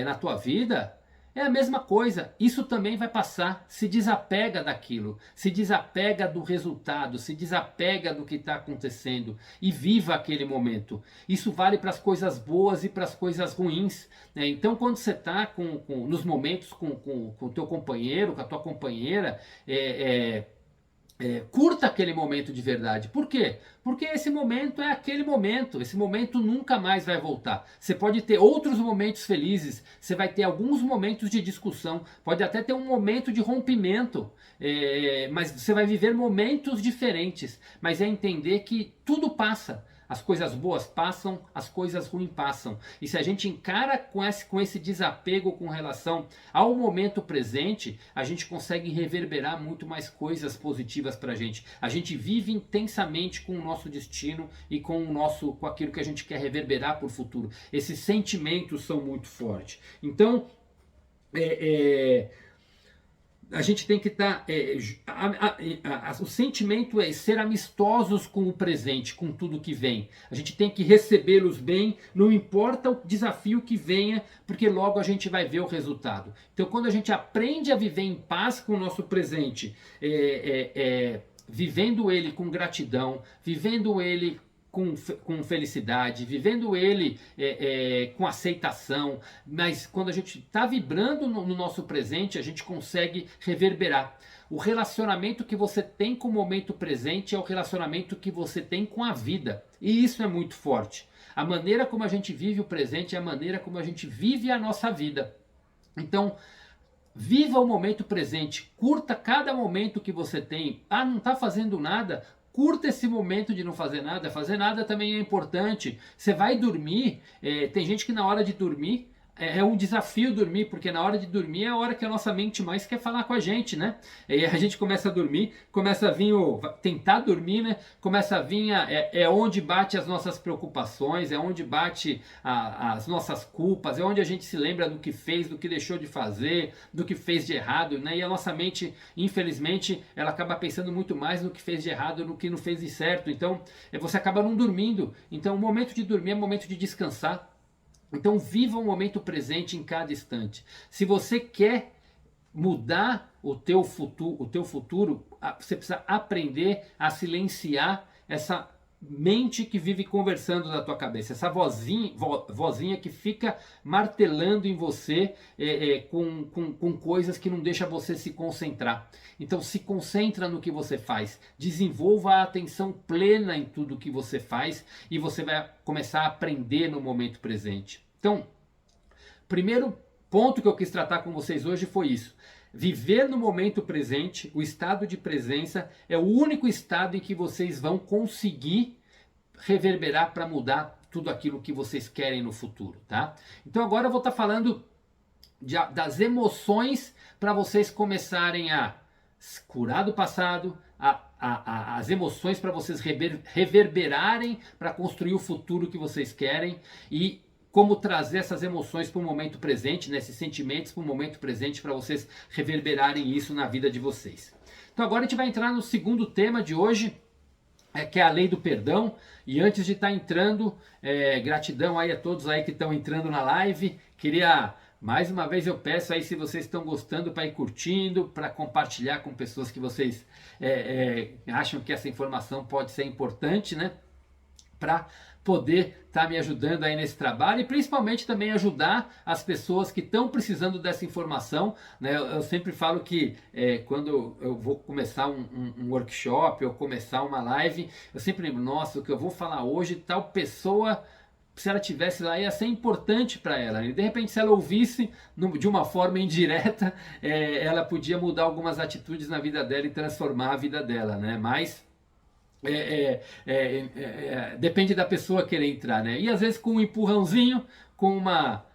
na tua vida, é a mesma coisa, isso também vai passar. Se desapega daquilo, se desapega do resultado, se desapega do que está acontecendo e viva aquele momento. Isso vale para as coisas boas e para as coisas ruins, né? Então, quando você está nos momentos com o teu companheiro, com a tua companheira, curta aquele momento de verdade. Por quê? Porque esse momento é aquele momento. Esse momento nunca mais vai voltar. Você pode ter outros momentos felizes. Você vai ter alguns momentos de discussão. Pode até ter um momento de rompimento. Mas você vai viver momentos diferentes. Mas é entender que tudo passa. As coisas boas passam, as coisas ruins passam. E se a gente encara com esse desapego com relação ao momento presente, a gente consegue reverberar muito mais coisas positivas para a gente. A gente vive intensamente com o nosso destino e com aquilo que a gente quer reverberar para o futuro. Esses sentimentos são muito fortes. Então, a gente tem que estar... o sentimento é ser amistosos com o presente, com tudo que vem. A gente tem que recebê-los bem, não importa o desafio que venha, porque logo a gente vai ver o resultado. Então, quando a gente aprende a viver em paz com o nosso presente, vivendo ele com gratidão, vivendo ele com felicidade, vivendo ele com aceitação, mas quando a gente está vibrando no nosso presente, a gente consegue reverberar. O relacionamento que você tem com o momento presente é o relacionamento que você tem com a vida, e isso é muito forte. A maneira como a gente vive o presente é a maneira como a gente vive a nossa vida. Então, viva o momento presente, curta cada momento que você tem. Ah, não está fazendo nada? Curta esse momento de não fazer nada. Fazer nada também é importante. Você vai dormir, tem gente que na hora de dormir, é um desafio dormir, porque na hora de dormir é a hora que a nossa mente mais quer falar com a gente, né? E a gente começa a dormir, começa a vir tentar dormir, né? Começa a vir, onde bate as nossas preocupações, é onde bate as nossas culpas, é onde a gente se lembra do que fez, do que deixou de fazer, do que fez de errado, né? E a nossa mente, infelizmente, ela acaba pensando muito mais no que fez de errado, no que não fez de certo. Então, você acaba não dormindo. Então, o momento de dormir é o momento de descansar. Então viva o momento presente em cada instante. Se você quer mudar o teu futuro, você precisa aprender a silenciar essa mente que vive conversando na tua cabeça, essa vozinha que fica martelando em você com coisas que não deixa você se concentrar. Então se concentra no que você faz, desenvolva a atenção plena em tudo que você faz e você vai começar a aprender no momento presente. Então, primeiro ponto que eu quis tratar com vocês hoje foi isso. Viver no momento presente, o estado de presença, é o único estado em que vocês vão conseguir reverberar para mudar tudo aquilo que vocês querem no futuro, tá? Então agora eu vou estar falando das emoções para vocês começarem a curar do passado, as emoções para vocês reverberarem para construir o futuro que vocês querem e como trazer essas emoções para o momento presente, né, esses sentimentos para o momento presente para vocês reverberarem isso na vida de vocês. Então agora a gente vai entrar no segundo tema de hoje, que é a lei do perdão. E antes de estar entrando, gratidão aí a todos aí que estão entrando na live. Queria, mais uma vez eu peço aí se vocês estão gostando para ir curtindo, para compartilhar com pessoas que vocês acham que essa informação pode ser importante, né? Para poder estar me ajudando aí nesse trabalho e principalmente também ajudar as pessoas que estão precisando dessa informação, né? Eu sempre falo que quando eu vou começar um workshop ou começar uma live, eu sempre lembro, nossa, o que eu vou falar hoje, tal pessoa se ela tivesse lá, ia ser importante para ela. E de repente, se ela ouvisse de uma forma indireta, ela podia mudar algumas atitudes na vida dela e transformar a vida dela, né? Mas depende da pessoa querer entrar, né? E às vezes com um empurrãozinho, com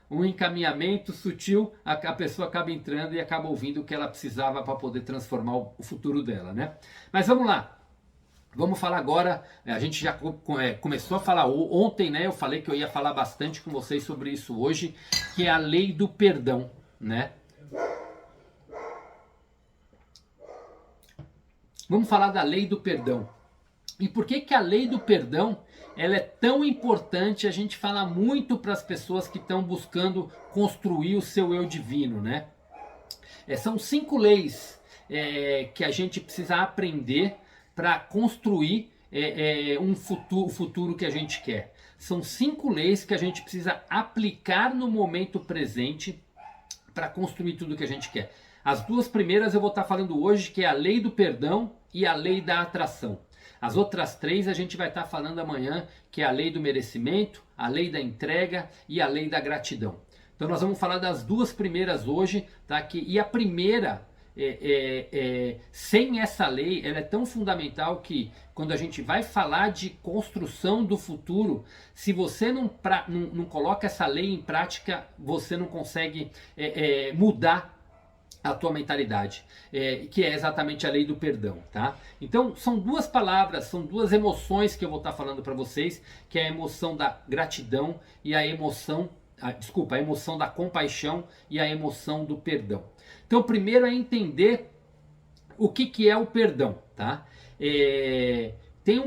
um encaminhamento sutil, a pessoa acaba entrando e acaba ouvindo o que ela precisava para poder transformar o futuro dela, né? Mas vamos lá. Vamos falar agora, a gente já começou a falar ontem, né? Eu falei que eu ia falar bastante com vocês sobre isso hoje, que é a lei do perdão, né? Vamos falar da lei do perdão. E por que que a lei do perdão ela é tão importante? A gente fala muito para as pessoas que estão buscando construir o seu eu divino, né? São 5 leis que a gente precisa aprender para construir o futuro que a gente quer. São 5 leis que a gente precisa aplicar no momento presente para construir tudo que a gente quer. As 2 primeiras eu vou estar falando hoje, que é a lei do perdão e a lei da atração. As outras 3 a gente vai estar falando amanhã, que é a lei do merecimento, a lei da entrega e a lei da gratidão. Então nós vamos falar das 2 primeiras hoje, tá? E a primeira, sem essa lei, ela é tão fundamental que quando a gente vai falar de construção do futuro, se você não coloca essa lei em prática, você não consegue mudar a tua mentalidade, que é exatamente a lei do perdão, tá? Então são 2 palavras, são 2 emoções que eu vou estar falando para vocês, que é a emoção da gratidão e a emoção da compaixão e a emoção do perdão. Então primeiro é entender o que é o perdão, tá? Tem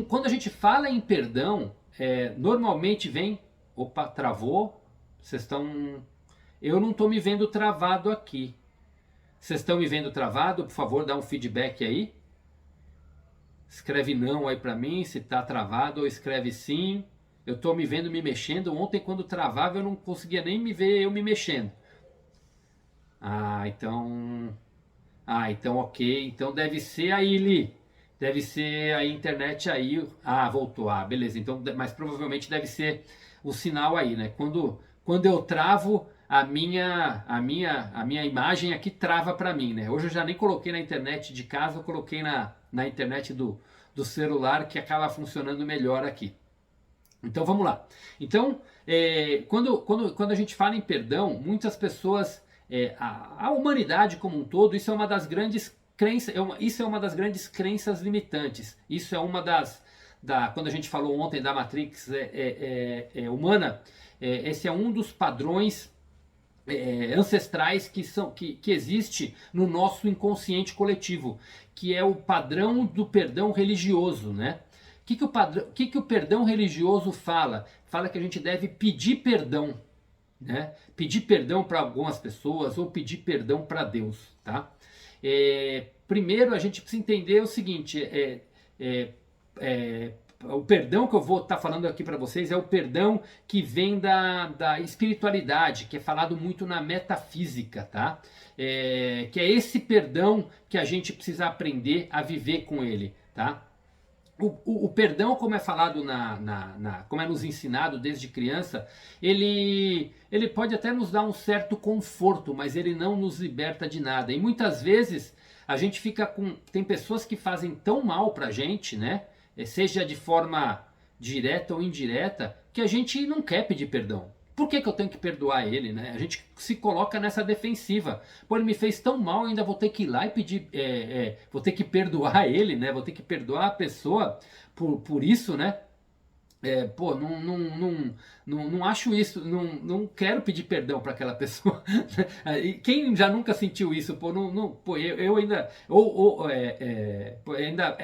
quando a gente fala em perdão, normalmente vem, opa, travou, vocês estão... Eu não estou me vendo travado aqui. Vocês estão me vendo travado? Por favor, dá um feedback aí. Escreve não aí para mim, se está travado, ou escreve sim. Eu estou me vendo me mexendo. Ontem, quando travava, eu não conseguia nem me ver eu me mexendo. Então ok. Então deve ser aí, Li. Deve ser a internet aí. Voltou. Beleza. Então, mas provavelmente deve ser o sinal aí, né? Quando eu travo... A minha imagem aqui trava para mim, né? Hoje eu já nem coloquei na internet de casa, eu coloquei na internet do celular, que acaba funcionando melhor aqui. Então vamos lá. Então, quando a gente fala em perdão, muitas pessoas, a humanidade como um todo, isso é uma das grandes crenças, isso é uma das grandes crenças limitantes. Isso é uma quando a gente falou ontem da Matrix humana, esse é um dos padrões ancestrais que existe no nosso inconsciente coletivo, que é o padrão do perdão religioso, né? O que o perdão religioso fala? Fala que a gente deve pedir perdão, né? Pedir perdão para algumas pessoas ou pedir perdão para Deus, tá? Primeiro a gente precisa entender o seguinte, o perdão que eu vou estar falando aqui para vocês é o perdão que vem da espiritualidade, que é falado muito na metafísica, tá? Que é esse perdão que a gente precisa aprender a viver com ele, tá? O perdão, como é falado como é nos ensinado desde criança, ele pode até nos dar um certo conforto, mas ele não nos liberta de nada. E muitas vezes a gente tem pessoas que fazem tão mal pra gente, né? Seja de forma direta ou indireta, que a gente não quer pedir perdão. Por que eu tenho que perdoar ele, né? A gente se coloca nessa defensiva. Pô, ele me fez tão mal, eu ainda vou ter que ir lá e pedir, vou ter que perdoar ele, né? Vou ter que perdoar a pessoa por isso, né? Não acho isso, não quero pedir perdão para aquela pessoa. E quem já nunca sentiu isso? Eu ainda,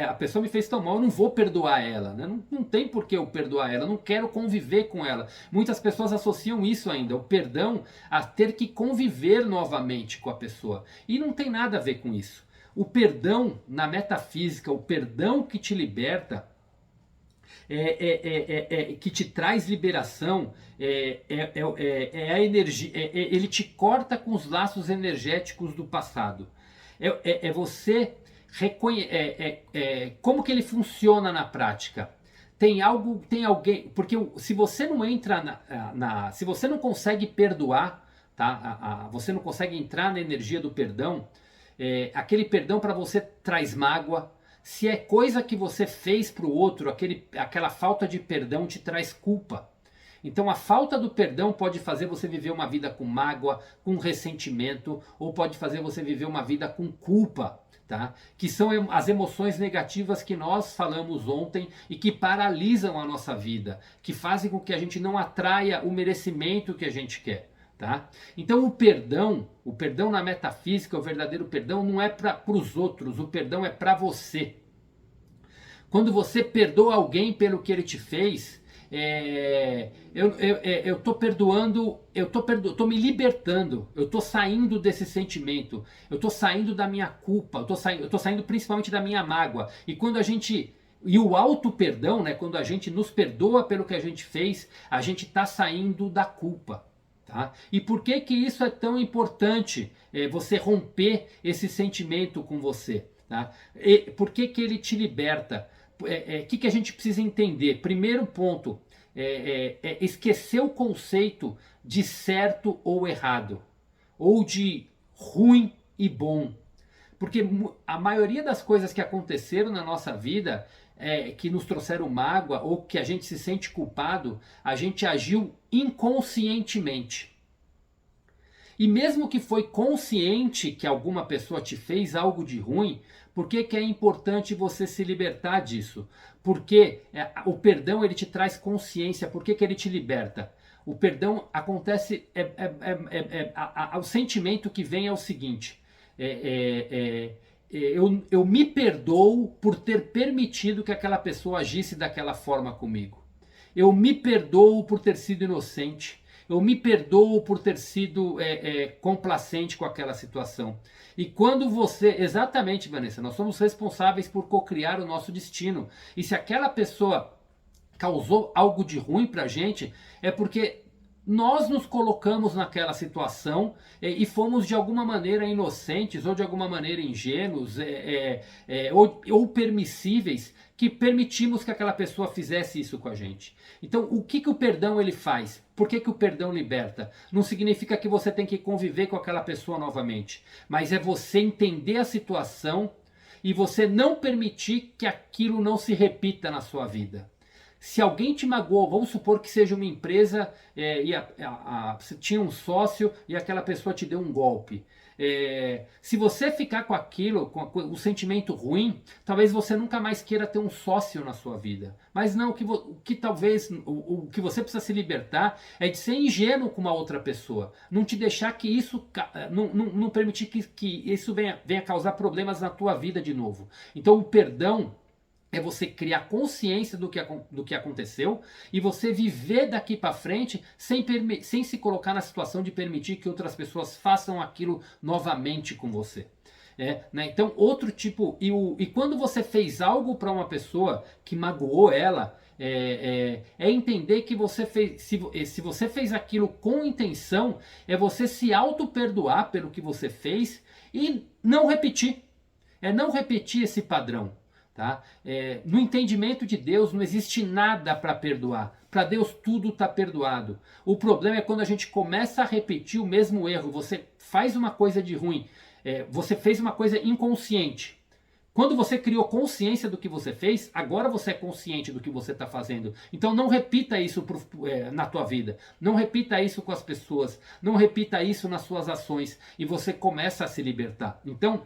a pessoa me fez tão mal, eu não vou perdoar ela, né? Não tem por que eu perdoar ela, eu não quero conviver com ela. Muitas pessoas associam isso ainda, o perdão, a ter que conviver novamente com a pessoa. E não tem nada a ver com isso. O perdão, na metafísica, o perdão que te liberta, que te traz liberação, a energia, ele te corta com os laços energéticos do passado. Você como que ele funciona na prática? tem algo, tem alguém, porque se você não entra se você não consegue perdoar, tá? Você não consegue entrar na energia do perdão, aquele perdão para você traz mágoa. Se é coisa que você fez para o outro, aquela falta de perdão te traz culpa. Então a falta do perdão pode fazer você viver uma vida com mágoa, com ressentimento, ou pode fazer você viver uma vida com culpa. Tá? Que são as emoções negativas que nós falamos ontem e que paralisam a nossa vida, que fazem com que a gente não atraia o merecimento que a gente quer. Tá? Então o perdão na metafísica, o verdadeiro perdão não é para os outros, o perdão é para você. Quando você perdoa alguém pelo que ele te fez, eu estou perdoando, tô me libertando, eu estou saindo desse sentimento, eu estou saindo da minha culpa, eu tô saindo principalmente da minha mágoa. E o auto-perdão, né, quando a gente nos perdoa pelo que a gente fez, a gente está saindo da culpa. Tá? E por que que isso é tão importante, você romper esse sentimento com você? Tá? Por que que ele te liberta? Que a gente precisa entender? Primeiro ponto, esquecer o conceito de certo ou errado, ou de ruim e bom. Porque a maioria das coisas que aconteceram na nossa vida, que nos trouxeram mágoa, ou que a gente se sente culpado, a gente agiu inconscientemente. E mesmo que foi consciente que alguma pessoa te fez algo de ruim, por que que é importante você se libertar disso? Porque o perdão ele te traz consciência, por que que ele te liberta? O perdão acontece, o sentimento que vem é o seguinte, eu me perdoo por ter permitido que aquela pessoa agisse daquela forma comigo. Eu me perdoo por ter sido inocente. Eu me perdoo por ter sido complacente com aquela situação. E quando você... Exatamente, Vanessa, nós somos responsáveis por cocriar o nosso destino. E se aquela pessoa causou algo de ruim pra gente, é porque nós nos colocamos naquela situação e fomos de alguma maneira inocentes ou de alguma maneira ingênuos ou permissíveis, que permitimos que aquela pessoa fizesse isso com a gente. Então, o que o perdão ele faz? Por que o perdão liberta? Não significa que você tem que conviver com aquela pessoa novamente, mas é você entender a situação e você não permitir que aquilo não se repita na sua vida. Se alguém te magoou, vamos supor que seja uma empresa, você tinha um sócio e aquela pessoa te deu um golpe. Se você ficar com aquilo, com o sentimento ruim, talvez você nunca mais queira ter um sócio na sua vida. Mas não, o que você precisa se libertar é de ser ingênuo com uma outra pessoa. Não te deixar que isso, não permitir que isso venha causar problemas na tua vida de novo. Então o perdão é você criar consciência do que aconteceu e você viver daqui para frente sem se colocar na situação de permitir que outras pessoas façam aquilo novamente com você. Né? Então, outro tipo... E quando você fez algo para uma pessoa que magoou ela, entender que você fez... Se você fez aquilo com intenção, é você se auto-perdoar pelo que você fez e não repetir. Não repetir esse padrão. Tá? No entendimento de Deus não existe nada para perdoar. Para Deus tudo está perdoado. O problema é quando a gente começa a repetir o mesmo erro. Você faz uma coisa de ruim, você fez uma coisa inconsciente. Quando você criou consciência do que você fez, agora você é consciente do que você está fazendo. Então não repita isso na tua vida. Não repita isso com as pessoas. Não repita isso nas suas ações. E você começa a se libertar. Então,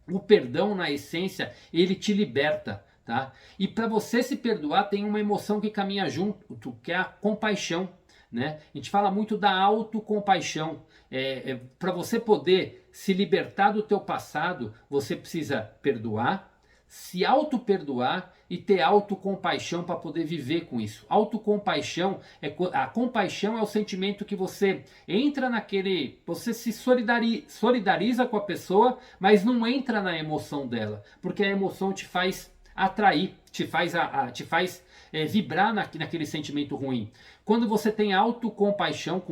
o perdão, na essência, ele te liberta, tá? E para você se perdoar, tem uma emoção que caminha junto, que é a compaixão, né? A gente fala muito da autocompaixão. Para você poder se libertar do teu passado, você precisa perdoar, se auto-perdoar e ter autocompaixão para poder viver com isso. Autocompaixão, a compaixão é o sentimento que você entra você se solidariza com a pessoa, mas não entra na emoção dela, porque a emoção te faz atrair, te faz vibrar naquele sentimento ruim. Quando você tem autocompaixão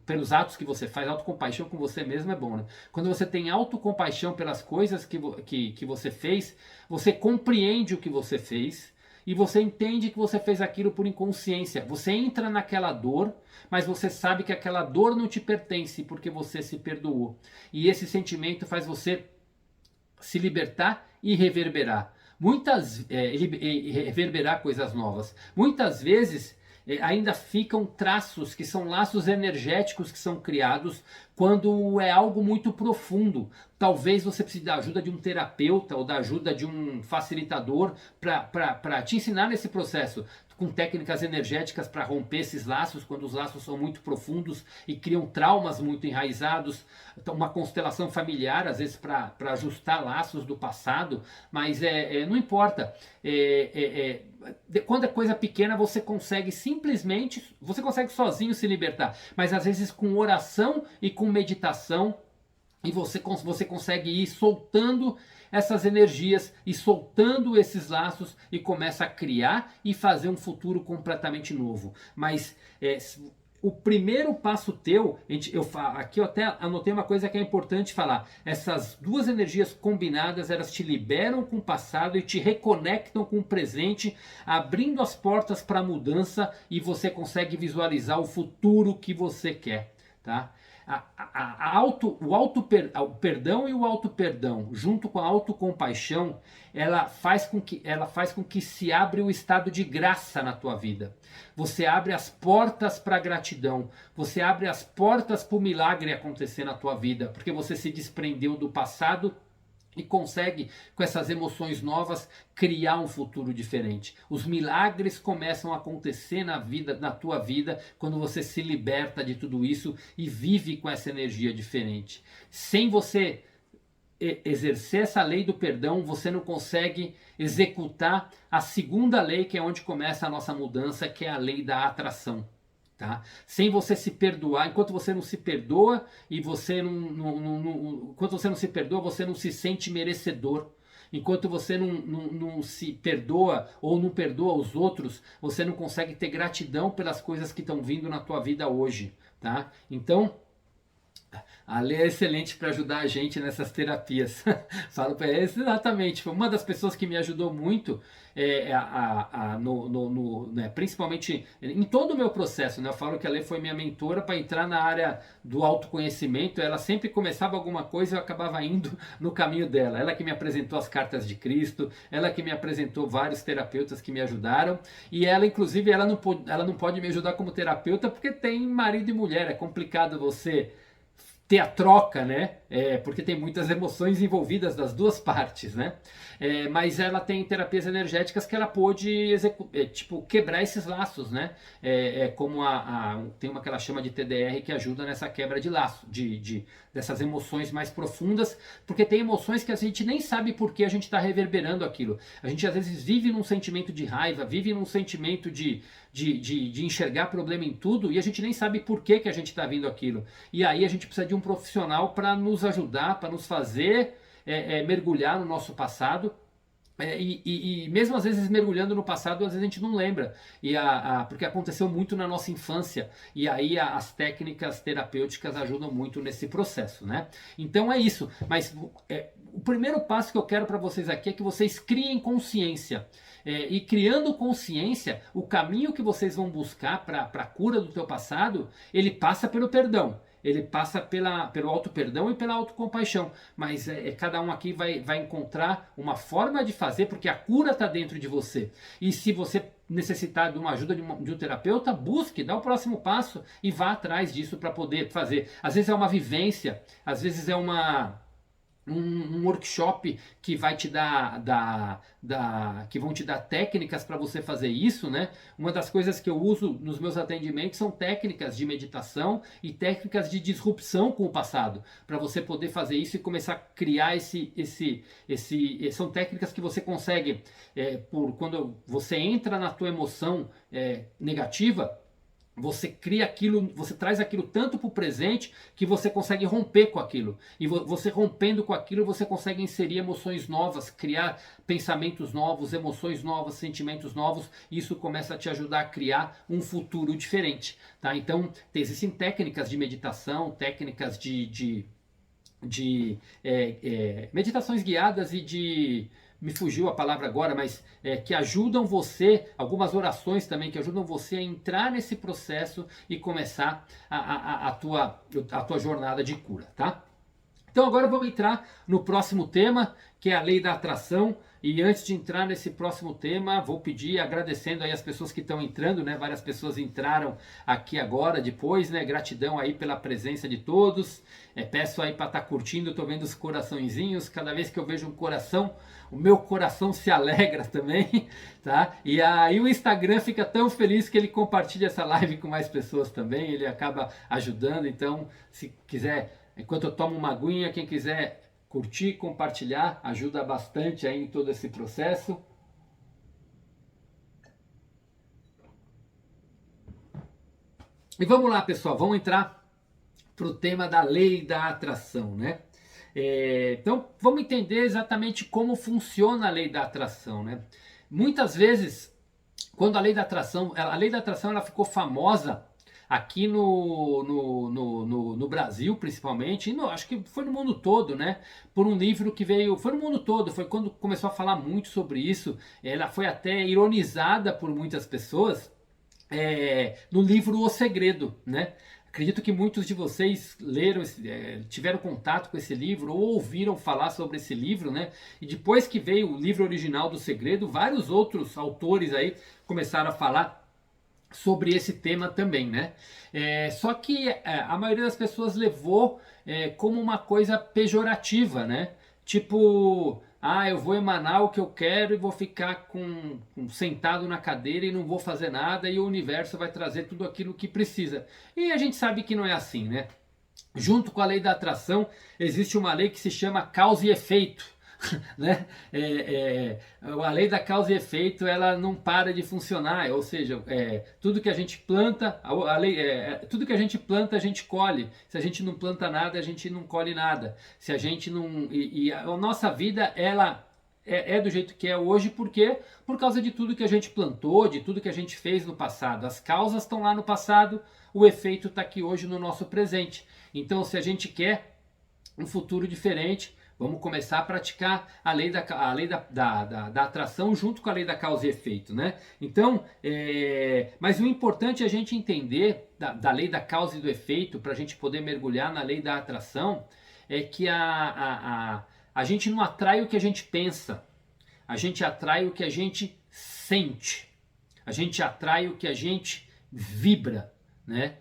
pelos atos que você faz, autocompaixão com você mesmo é bom, né? Quando você tem autocompaixão pelas coisas que você fez, você compreende o que você fez e você entende que você fez aquilo por inconsciência. Você entra naquela dor, mas você sabe que aquela dor não te pertence porque você se perdoou. E esse sentimento faz você se libertar e reverberar. Reverberar coisas novas. Muitas vezes ainda ficam traços que são laços energéticos que são criados quando é algo muito profundo. Talvez você precise da ajuda de um terapeuta ou da ajuda de um facilitador para te ensinar nesse processo, com técnicas energéticas para romper esses laços, quando os laços são muito profundos e criam traumas muito enraizados, então, uma constelação familiar, às vezes para ajustar laços do passado, mas não importa. Quando é coisa pequena, você consegue simplesmente, você consegue sozinho se libertar, mas às vezes com oração e com meditação, e você consegue ir soltando essas energias e soltando esses laços e começa a criar e fazer um futuro completamente novo. Mas o primeiro passo teu, aqui eu até anotei uma coisa que é importante falar. Essas duas energias combinadas, elas te liberam com o passado e te reconectam com o presente, abrindo as portas para a mudança, e você consegue visualizar o futuro que você quer, tá? O perdão e o auto-perdão, junto com a autocompaixão, ela faz com que se abra o estado de graça na tua vida. Você abre as portas para a gratidão, você abre as portas para o milagre acontecer na tua vida, porque você se desprendeu do passado e consegue, com essas emoções novas, criar um futuro diferente. Os milagres começam a acontecer na tua vida, quando você se liberta de tudo isso e vive com essa energia diferente. Sem você exercer essa lei do perdão, você não consegue executar a segunda lei, que é onde começa a nossa mudança, que é a lei da atração. Tá? Sem você se perdoar, enquanto você não se perdoa e enquanto você não se perdoa, você não se sente merecedor. Enquanto você não se perdoa ou não perdoa os outros, você não consegue ter gratidão pelas coisas que estão vindo na tua vida hoje, tá? Então, a Lê é excelente para ajudar a gente nessas terapias. Falo para ela, exatamente. Foi uma das pessoas que me ajudou muito, né, principalmente em todo o meu processo. Né? Eu falo que a Lê foi minha mentora para entrar na área do autoconhecimento. Ela sempre começava alguma coisa e eu acabava indo no caminho dela. Ela que me apresentou as cartas de Cristo, ela que me apresentou vários terapeutas que me ajudaram. E ela, inclusive, ela não pode me ajudar como terapeuta porque tem marido e mulher. É complicado você ter a troca, né? Porque tem muitas emoções envolvidas das duas partes, né? Mas ela tem terapias energéticas que ela pôde quebrar esses laços, né? Como tem uma que ela chama de TDR, que ajuda nessa quebra de laço, dessas emoções mais profundas, porque tem emoções que a gente nem sabe por que a gente está reverberando aquilo. A gente às vezes vive num sentimento de raiva, vive num sentimento de enxergar problema em tudo, e a gente nem sabe por que a gente está vindo aquilo. E aí a gente precisa de um profissional para nos ajudar, para nos fazer mergulhar no nosso passado. E mesmo às vezes mergulhando no passado, às vezes a gente não lembra, porque aconteceu muito na nossa infância, e aí as técnicas terapêuticas ajudam muito nesse processo, né? Então é isso, mas o primeiro passo que eu quero para vocês aqui é que vocês criem consciência. E criando consciência, o caminho que vocês vão buscar para a cura do teu passado, ele passa pelo perdão. Ele passa pelo auto-perdão e pela autocompaixão. Mas cada um aqui vai encontrar uma forma de fazer, porque a cura está dentro de você. E se você necessitar de uma ajuda de um terapeuta, busque, dá o próximo passo e vá atrás disso para poder fazer. Às vezes é uma vivência, às vezes é um workshop que vai te que vão te dar técnicas para você fazer isso, né? Uma das coisas que eu uso nos meus atendimentos são técnicas de meditação e técnicas de disrupção com o passado, para você poder fazer isso e começar a criar são técnicas que você consegue, quando você entra na tua emoção negativa, você cria aquilo, você traz aquilo tanto para o presente que você consegue romper com aquilo. E você rompendo com aquilo, você consegue inserir emoções novas, criar pensamentos novos, emoções novas, sentimentos novos. E isso começa a te ajudar a criar um futuro diferente. Tá? Então, existem técnicas de meditação, técnicas de meditações guiadas e de me fugiu a palavra agora, mas que ajudam você, algumas orações também que ajudam você a entrar nesse processo e começar a tua jornada de cura, tá? Então agora vamos entrar no próximo tema, que é a lei da atração. E antes de entrar nesse próximo tema, vou pedir, agradecendo aí as pessoas que estão entrando, né? Várias pessoas entraram aqui agora, depois, né? Gratidão aí pela presença de todos. Peço aí para estar curtindo, tô vendo os coraçõezinhos. Cada vez que eu vejo um coração, o meu coração se alegra também, tá? E aí o Instagram fica tão feliz que ele compartilha essa live com mais pessoas também. Ele acaba ajudando, então se quiser... Enquanto eu tomo uma aguinha, quem quiser curtir, compartilhar, ajuda bastante aí em todo esse processo. E vamos lá, pessoal, vamos entrar para o tema da lei da atração, né? Então, vamos entender exatamente como funciona a lei da atração, né? Muitas vezes, quando a lei da atração ela ficou famosa aqui no Brasil, principalmente, e acho que foi no mundo todo, né? Por um livro que veio, foi no mundo todo, foi quando começou a falar muito sobre isso. Ela foi até ironizada por muitas pessoas no livro O Segredo, né? Acredito que muitos de vocês leram, tiveram contato com esse livro ou ouviram falar sobre esse livro, né? E depois que veio o livro original do Segredo, vários outros autores aí começaram a falar sobre esse tema também, né? Só que a maioria das pessoas levou como uma coisa pejorativa, né? Tipo, eu vou emanar o que eu quero e vou ficar sentado na cadeira e não vou fazer nada e o universo vai trazer tudo aquilo que precisa. E a gente sabe que não é assim, né? Junto com a lei da atração, existe uma lei que se chama causa e efeito. Né? A lei da causa e efeito ela não para de funcionar, ou seja, tudo que a gente planta, tudo que a gente planta a gente colhe. Se a gente não planta nada, a gente não colhe nada. Se a gente não, e a nossa vida ela do jeito que é hoje, porque por causa de tudo que a gente plantou, de tudo que a gente fez no passado. As causas estão lá no passado, o efeito está aqui hoje no nosso presente. Então, se a gente quer um futuro diferente, vamos começar a praticar a lei da atração junto com a lei da causa e efeito, né? Então, mas o importante é a gente entender da lei da causa e do efeito, para a gente poder mergulhar na lei da atração, é que a gente não atrai o que a gente pensa, a gente atrai o que a gente sente, a gente atrai o que a gente vibra, né?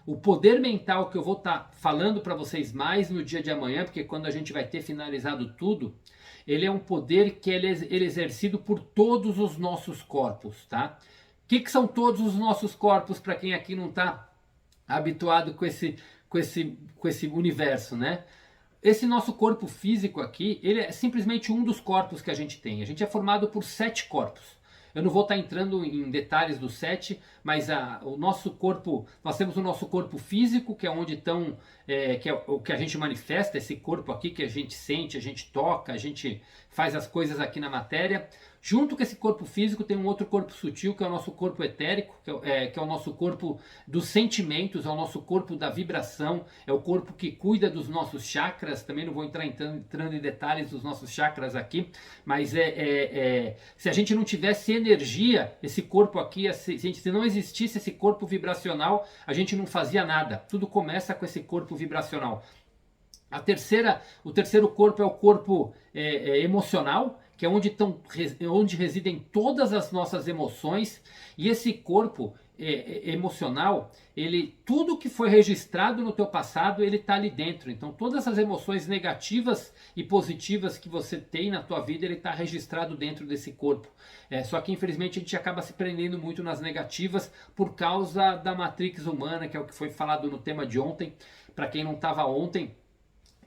O poder mental que eu vou estar falando para vocês mais no dia de amanhã, porque quando a gente vai ter finalizado tudo, ele é um poder que ele é exercido por todos os nossos corpos, tá? O que são todos os nossos corpos para quem aqui não está habituado com esse universo, né? Esse nosso corpo físico aqui, ele é simplesmente um dos corpos que a gente tem. A gente é formado por 7 corpos. Eu não vou estar entrando em detalhes do 7, mas o nosso corpo, nós temos o nosso corpo físico, que é onde estão, que é o que a gente manifesta, esse corpo aqui que a gente sente, a gente toca, a gente faz as coisas aqui na matéria. Junto com esse corpo físico tem um outro corpo sutil, que é o nosso corpo etérico, que é o nosso corpo dos sentimentos, é o nosso corpo da vibração, é o corpo que cuida dos nossos chakras. Também não vou entrar entrando em detalhes dos nossos chakras aqui, mas se a gente não tivesse energia, esse corpo aqui, se não existisse esse corpo vibracional, a gente não fazia nada. Tudo começa com esse corpo vibracional. O terceiro corpo é o corpo emocional, que é onde residem todas as nossas emoções, e esse corpo emocional, tudo que foi registrado no teu passado, ele está ali dentro. Então todas as emoções negativas e positivas que você tem na tua vida, ele está registrado dentro desse corpo. Só que infelizmente a gente acaba se prendendo muito nas negativas por causa da matrix humana, que é o que foi falado no tema de ontem. Para quem não estava ontem,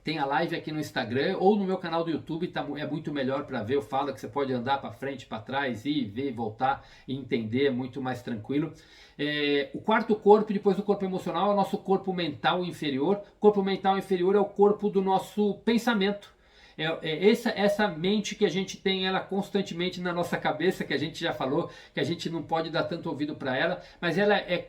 tem a live aqui no Instagram ou no meu canal do YouTube, é muito melhor para ver. Eu falo que você pode andar para frente, para trás, ir, ver, voltar e entender, é muito mais tranquilo. O quarto corpo, depois do corpo emocional, é o nosso corpo mental inferior. O corpo mental inferior é o corpo do nosso pensamento. Essa mente que a gente tem ela constantemente na nossa cabeça, que a gente já falou, que a gente não pode dar tanto ouvido para ela, mas ela é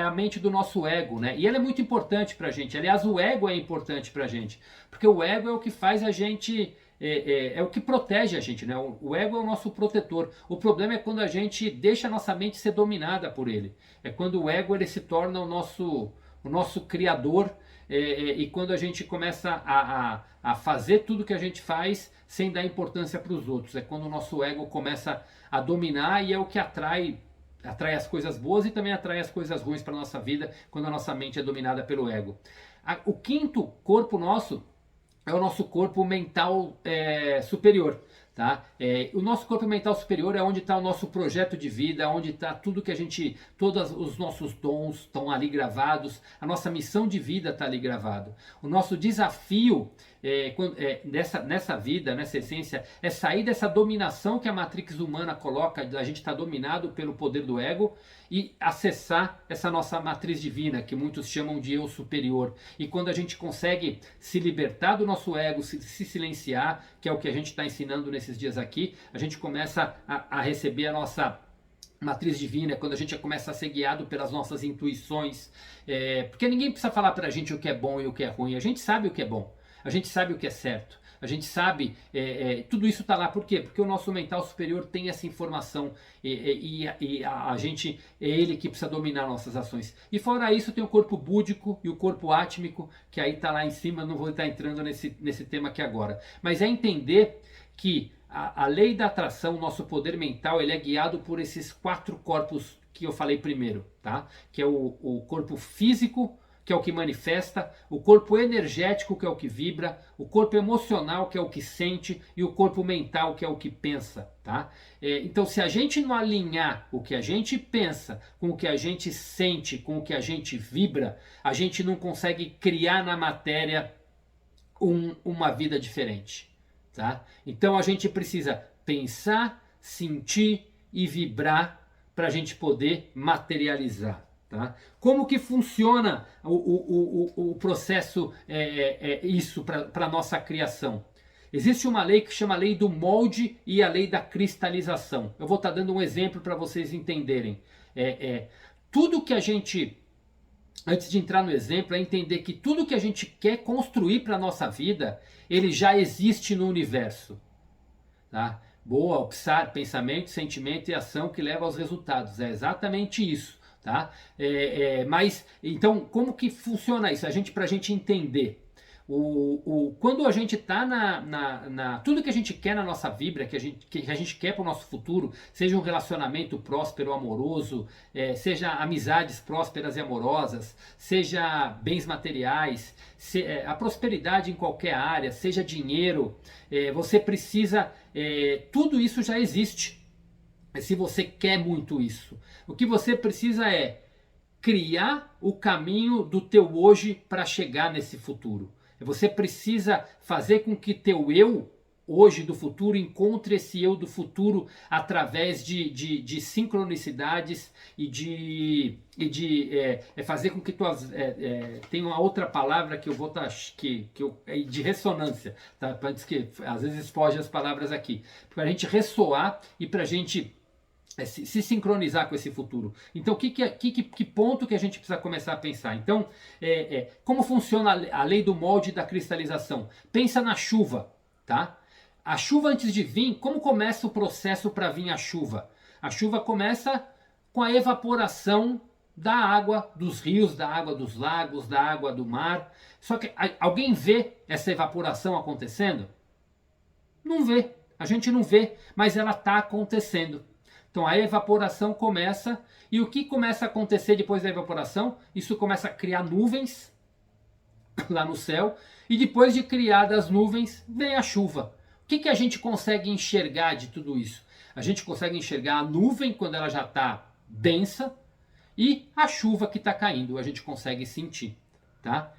a mente do nosso ego, né? E ela é muito importante pra gente. Aliás, o ego é importante pra gente, porque o ego é o que faz a gente é o que protege a gente, né? O ego é o nosso protetor. O problema é quando a gente deixa a nossa mente ser dominada por ele. É quando o ego ele se torna o nosso criador, e quando a gente começa a fazer tudo que a gente faz sem dar importância para os outros. É quando o nosso ego começa a dominar e é o que atrai as coisas boas e também atrai as coisas ruins para a nossa vida quando a nossa mente é dominada pelo ego. O quinto corpo nosso é o nosso corpo mental superior. Tá? O nosso corpo mental superior é onde está o nosso projeto de vida, onde está tudo que a gente, todos os nossos dons estão ali gravados, a nossa missão de vida está ali gravado. O nosso desafio nessa vida, nessa essência, é sair dessa dominação que a matrix humana coloca, a gente está dominado pelo poder do ego, e acessar essa nossa matriz divina, que muitos chamam de eu superior. E quando a gente consegue se libertar do nosso ego, se silenciar, que é o que a gente está ensinando nesses dias aqui, a gente começa a receber a nossa matriz divina, quando a gente começa a ser guiado pelas nossas intuições, porque ninguém precisa falar pra gente o que é bom e o que é ruim, a gente sabe o que é bom, a gente sabe o que é certo, a gente sabe, tudo isso está lá. Por quê? Porque o nosso mental superior tem essa informação, e a gente, é ele que precisa dominar nossas ações. E fora isso tem o corpo búdico e o corpo átmico, que aí está lá em cima, não vou estar entrando nesse tema aqui agora. Mas é entender que a lei da atração, o nosso poder mental, ele é guiado por esses 4 corpos que eu falei primeiro, tá? Que é o corpo físico, que é o que manifesta, o corpo energético, que é o que vibra, o corpo emocional, que é o que sente, e o corpo mental, que é o que pensa, tá? Então, se a gente não alinhar o que a gente pensa com o que a gente sente, com o que a gente vibra, a gente não consegue criar na matéria uma vida diferente, tá? Então, a gente precisa pensar, sentir e vibrar para a gente poder materializar. Tá? Como que funciona o processo, isso para a nossa criação? Existe uma lei que chama a lei do molde e a lei da cristalização. Eu vou estar dando um exemplo para vocês entenderem. Tudo que a gente, antes de entrar no exemplo, é entender que tudo que a gente quer construir para a nossa vida, ele já existe no universo. Tá? Boa, pensamento, sentimento e ação que leva aos resultados. É exatamente isso. Tá? Mas então como que funciona isso? Para a gente entender, quando a gente está tudo que a gente quer na nossa vibra, que a gente quer para o nosso futuro, seja um relacionamento próspero, amoroso, seja amizades prósperas e amorosas, seja bens materiais, a prosperidade em qualquer área, seja dinheiro, você precisa, tudo isso já existe. Se você quer muito isso, o que você precisa é criar o caminho do teu hoje para chegar nesse futuro. Você precisa fazer com que teu eu hoje do futuro encontre esse eu do futuro através de sincronicidades e de fazer com que tem uma outra palavra que eu vou de ressonância, tá? Antes que às vezes foge as palavras aqui, para a gente ressoar e para a gente se sincronizar com esse futuro. Então, que ponto que a gente precisa começar a pensar? Então, como funciona a lei do molde e da cristalização? Pensa na chuva, tá? A chuva antes de vir, como começa o processo para vir a chuva? A chuva começa com a evaporação da água dos rios, da água dos lagos, da água do mar. Só que alguém vê essa evaporação acontecendo? Não vê. A gente não vê, mas ela está acontecendo. Então a evaporação começa, e o que começa a acontecer depois da evaporação? Isso começa a criar nuvens lá no céu, e depois de criadas nuvens vem a chuva. O que a gente consegue enxergar de tudo isso? A gente consegue enxergar a nuvem quando ela já está densa, e a chuva que está caindo, a gente consegue sentir, tá?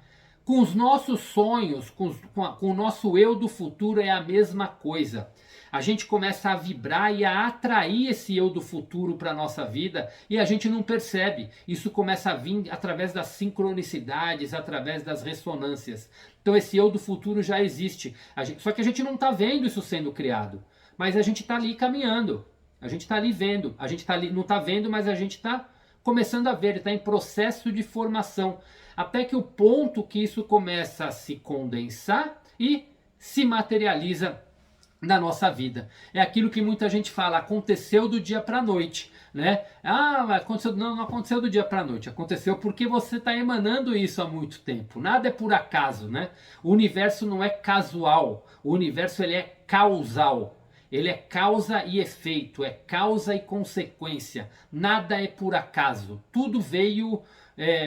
Com os nossos sonhos, com o nosso eu do futuro é a mesma coisa. A gente começa a vibrar e a atrair esse eu do futuro para a nossa vida e a gente não percebe. Isso começa a vir através das sincronicidades, através das ressonâncias. Então esse eu do futuro já existe. Só que a gente não está vendo isso sendo criado. Mas a gente está ali caminhando. A gente está ali vendo. A gente não está vendo, mas a gente está começando a ver. Está em processo de formação. Até que o ponto que isso começa a se condensar e se materializa na nossa vida. É aquilo que muita gente fala, aconteceu do dia para a noite, né? Ah, mas aconteceu, não aconteceu do dia para a noite, aconteceu porque você está emanando isso há muito tempo. Nada é por acaso, né? O universo não é casual, o universo ele é causal. Ele é causa e efeito, é causa e consequência. Nada é por acaso. Tudo veio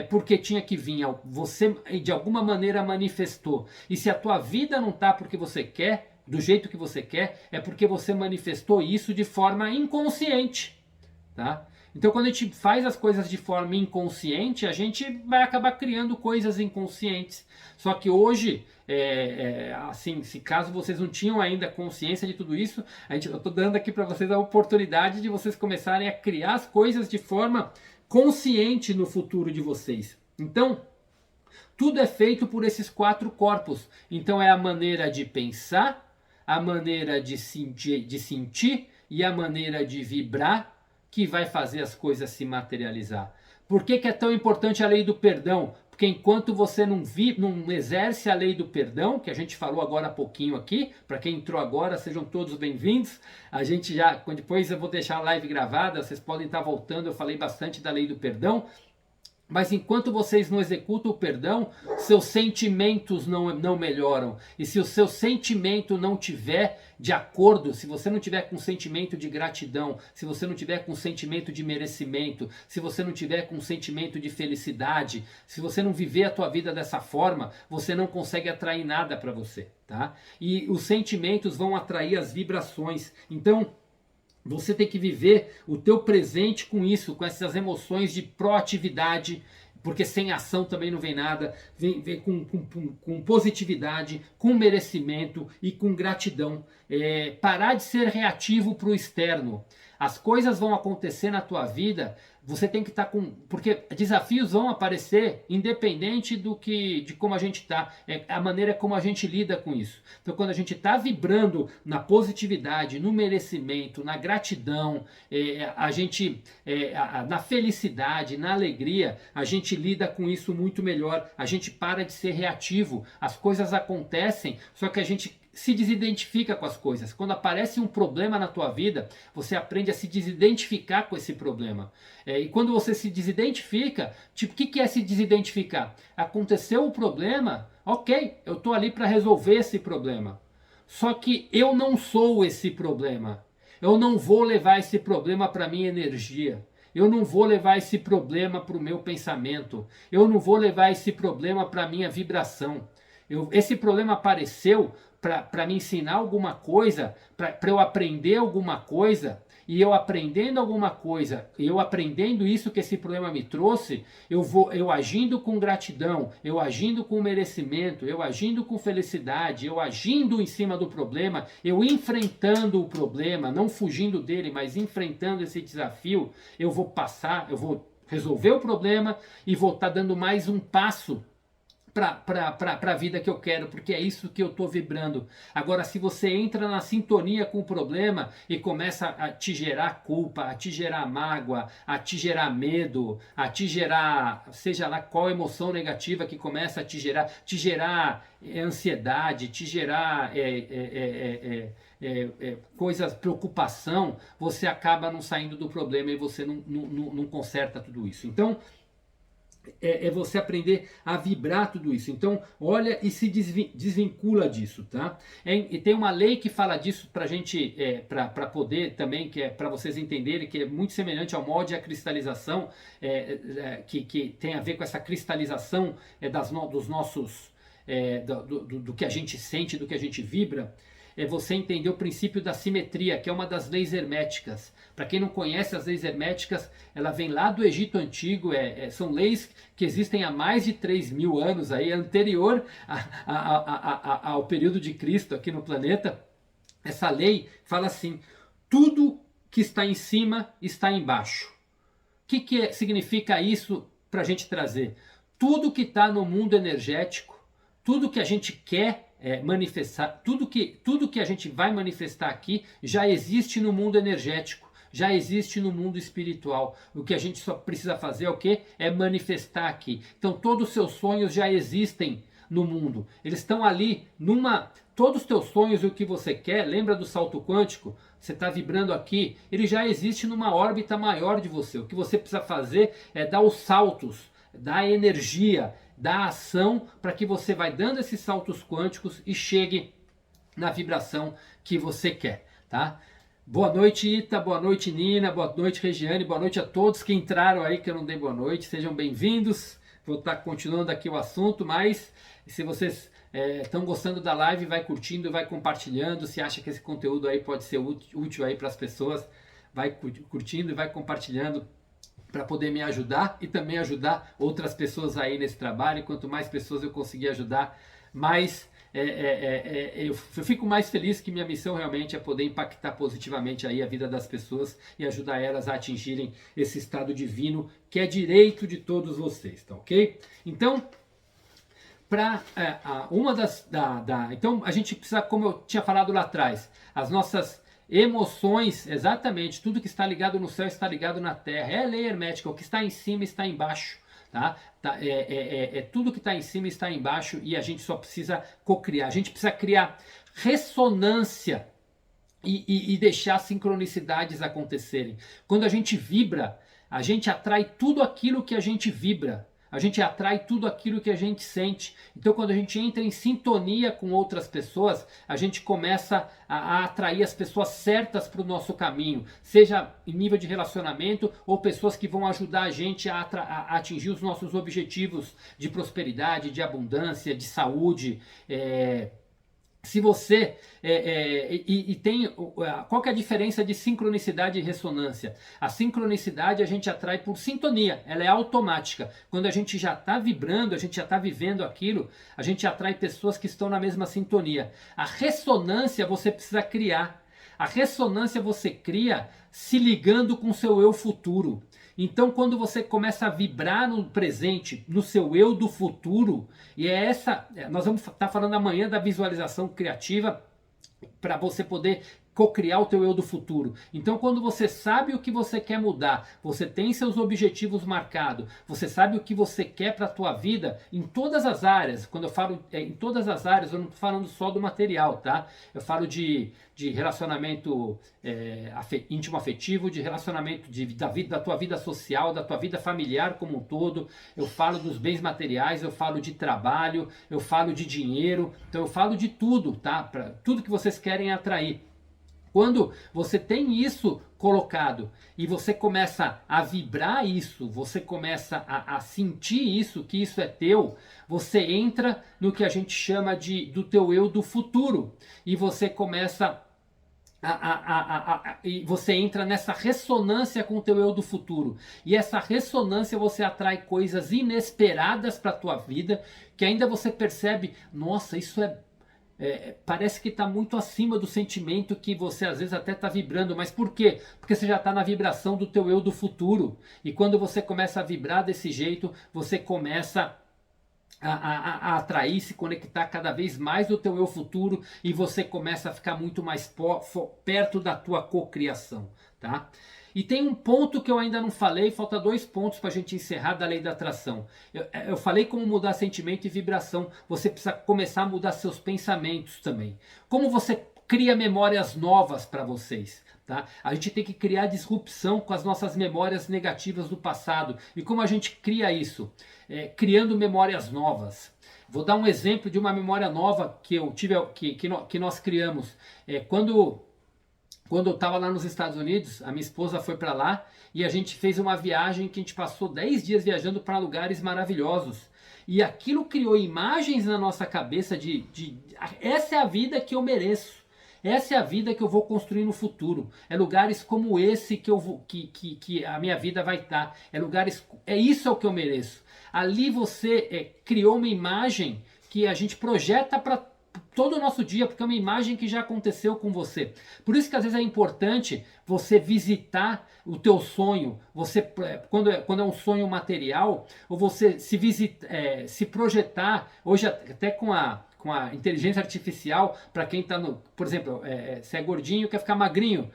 porque tinha que vir. Você de alguma maneira manifestou. E se a tua vida não está porque você quer, do jeito que você quer, é porque você manifestou isso de forma inconsciente, tá? Então, quando a gente faz as coisas de forma inconsciente, a gente vai acabar criando coisas inconscientes. Só que hoje, assim, se caso vocês não tinham ainda consciência de tudo isso, eu estou dando aqui para vocês a oportunidade de vocês começarem a criar as coisas de forma consciente no futuro de vocês. Então, tudo é feito por esses 4 corpos. Então, é a maneira de pensar, a maneira de sentir e a maneira de vibrar que vai fazer as coisas se materializar. Por que é tão importante a lei do perdão? Porque enquanto você não exerce a lei do perdão, que a gente falou agora há pouquinho aqui, para quem entrou agora, sejam todos bem-vindos. A gente já, depois eu vou deixar a live gravada, vocês podem estar voltando, eu falei bastante da lei do perdão. Mas enquanto vocês não executam o perdão, seus sentimentos não melhoram. E se o seu sentimento não tiver de acordo, se você não tiver com sentimento de gratidão, se você não tiver com sentimento de merecimento, se você não tiver com sentimento de felicidade, se você não viver a tua vida dessa forma, você não consegue atrair nada para você, tá? E os sentimentos vão atrair as vibrações. Então, você tem que viver o teu presente com isso, com essas emoções de proatividade, porque sem ação também não vem nada. Vem com positividade, com merecimento e com gratidão. Parar de ser reativo para o externo. As coisas vão acontecer na tua vida, você tem que estar com... Porque desafios vão aparecer independente de como a gente está. É a maneira como a gente lida com isso. Então, quando a gente está vibrando na positividade, no merecimento, na gratidão, na felicidade, na alegria, a gente lida com isso muito melhor. A gente para de ser reativo. As coisas acontecem, só que a gente se desidentifica com as coisas. Quando aparece um problema na tua vida, você aprende a se desidentificar com esse problema. E quando você se desidentifica, tipo, o que é se desidentificar? Aconteceu o problema, ok, eu estou ali para resolver esse problema. Só que eu não sou esse problema. Eu não vou levar esse problema para minha energia. Eu não vou levar esse problema para o meu pensamento. Eu não vou levar esse problema para a minha vibração. Esse problema apareceu para me ensinar alguma coisa, para eu aprender alguma coisa, e eu aprendendo alguma coisa, eu aprendendo isso que esse problema me trouxe, eu agindo com gratidão, eu agindo com merecimento, eu agindo com felicidade, eu agindo em cima do problema, eu enfrentando o problema, não fugindo dele, mas enfrentando esse desafio, eu vou resolver o problema e vou estar dando mais um passo para a vida que eu quero, porque é isso que eu estou vibrando. Agora, se você entra na sintonia com o problema e começa a te gerar culpa, a te gerar mágoa, a te gerar medo, a te gerar, seja lá qual emoção negativa que começa a te gerar ansiedade, te gerar coisas, preocupação, você acaba não saindo do problema e você não conserta tudo isso. Então, você aprender a vibrar tudo isso. Então, olha e se desvincula disso, tá? E tem uma lei que fala disso pra gente, para poder também, que é para vocês entenderem, que é muito semelhante ao molde e à cristalização, que tem a ver com essa cristalização dos nossos, do que a gente sente, do que a gente vibra. É você entender o princípio da simetria, que é uma das leis herméticas. Para quem não conhece as leis herméticas, ela vem lá do Egito Antigo, são leis que existem há mais de 3.000 anos, aí, anterior ao período de Cristo aqui no planeta. Essa lei fala assim, tudo que está em cima está embaixo. O que significa isso para a gente trazer? Tudo que está no mundo energético, tudo que a gente quer manifestar, tudo que a gente vai manifestar aqui já existe no mundo energético, já existe no mundo espiritual. O que a gente só precisa fazer é o quê? É manifestar aqui. Então todos os seus sonhos já existem no mundo. Eles estão ali todos os teus sonhos e o que você quer, lembra do salto quântico? Você está vibrando aqui, ele já existe numa órbita maior de você. O que você precisa fazer é dar os saltos, dar energia, dar ação para que você vai dando esses saltos quânticos e chegue na vibração que você quer, tá? Boa noite, Ita, boa noite, Nina, boa noite, Regiane, boa noite a todos que entraram aí, que eu não dei boa noite, sejam bem-vindos. Vou estar continuando aqui o assunto, mas se vocês estão gostando da live, vai curtindo, vai compartilhando. Se acha que esse conteúdo aí pode ser útil aí para as pessoas, vai curtindo e vai compartilhando para poder me ajudar e também ajudar outras pessoas aí nesse trabalho. Quanto mais pessoas eu conseguir ajudar, mais eu fico mais feliz, que minha missão realmente é poder impactar positivamente aí a vida das pessoas e ajudar elas a atingirem esse estado divino que é direito de todos vocês, tá ok? Então, então a gente precisa, como eu tinha falado lá atrás, as nossas emoções, exatamente, tudo que está ligado no céu está ligado na terra, é a lei hermética, o que está em cima está embaixo. Tá? Tudo que está em cima está embaixo e a gente só precisa cocriar. A gente precisa criar ressonância e deixar sincronicidades acontecerem. Quando a gente vibra, a gente atrai tudo aquilo que a gente vibra. A gente atrai tudo aquilo que a gente sente. Então, quando a gente entra em sintonia com outras pessoas, a gente começa a atrair as pessoas certas para o nosso caminho, seja em nível de relacionamento ou pessoas que vão ajudar a gente a atingir os nossos objetivos de prosperidade, de abundância, de saúde. Se você qual que é a diferença de sincronicidade e ressonância? A sincronicidade a gente atrai por sintonia, ela é automática. Quando a gente já está vibrando, a gente já está vivendo aquilo, a gente atrai pessoas que estão na mesma sintonia. A ressonância você precisa criar. A ressonância você cria se ligando com o seu eu futuro. Então, quando você começa a vibrar no presente, no seu eu do futuro, e nós vamos estar falando amanhã da visualização criativa, para você poder cocriar o teu eu do futuro. Então, quando você sabe o que você quer mudar, você tem seus objetivos marcados, você sabe o que você quer para a tua vida, em todas as áreas. Quando eu falo em todas as áreas, eu não estou falando só do material, tá? Eu falo de relacionamento íntimo afetivo, de relacionamento da tua vida social, da tua vida familiar como um todo. Eu falo dos bens materiais, eu falo de trabalho, eu falo de dinheiro. Então eu falo de tudo, tá? Para tudo que vocês querem atrair. Quando você tem isso colocado e você começa a vibrar isso, você começa a sentir isso, que isso é teu, você entra no que a gente chama do teu eu do futuro. E você começa e você entra nessa ressonância com o teu eu do futuro. E essa ressonância você atrai coisas inesperadas para a tua vida, que ainda você percebe, nossa, isso parece que está muito acima do sentimento que você às vezes até está vibrando. Mas por quê? Porque você já está na vibração do teu eu do futuro. E quando você começa a vibrar desse jeito, você começa a atrair, se conectar cada vez mais do teu eu futuro, e você começa a ficar muito mais perto da tua cocriação, tá? E tem um ponto que eu ainda não falei, falta 2 pontos para a gente encerrar da lei da atração. Eu falei como mudar sentimento e vibração. Você precisa começar a mudar seus pensamentos também. Como você cria memórias novas para vocês, tá? A gente tem que criar disrupção com as nossas memórias negativas do passado. E como a gente cria isso? Criando memórias novas. Vou dar um exemplo de uma memória nova que eu tive, que nós criamos. Quando eu estava lá nos Estados Unidos, a minha esposa foi para lá e a gente fez uma viagem que a gente passou 10 dias viajando para lugares maravilhosos. E aquilo criou imagens na nossa cabeça essa é a vida que eu mereço. Essa é a vida que eu vou construir no futuro. É lugares como esse que a minha vida vai estar. Isso é o que eu mereço. Ali você criou uma imagem que a gente projeta para todo o nosso dia, porque é uma imagem que já aconteceu com você. Por isso que às vezes é importante você visitar o teu sonho, quando é um sonho material, ou você se projetar, hoje até com a inteligência artificial, para quem está por exemplo, se é gordinho, quer ficar magrinho,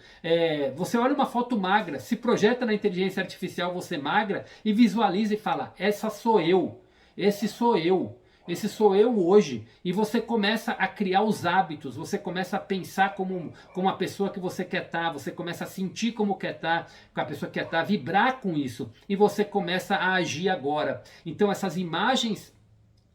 você olha uma foto magra, se projeta na inteligência artificial você magra, e visualiza e fala, essa sou eu, esse sou eu. esse sou eu hoje. E você começa a criar os hábitos, você começa a pensar como a pessoa que você quer estar, você começa a sentir como quer estar, com a pessoa que quer estar, vibrar com isso. E você começa a agir agora. Então essas imagens,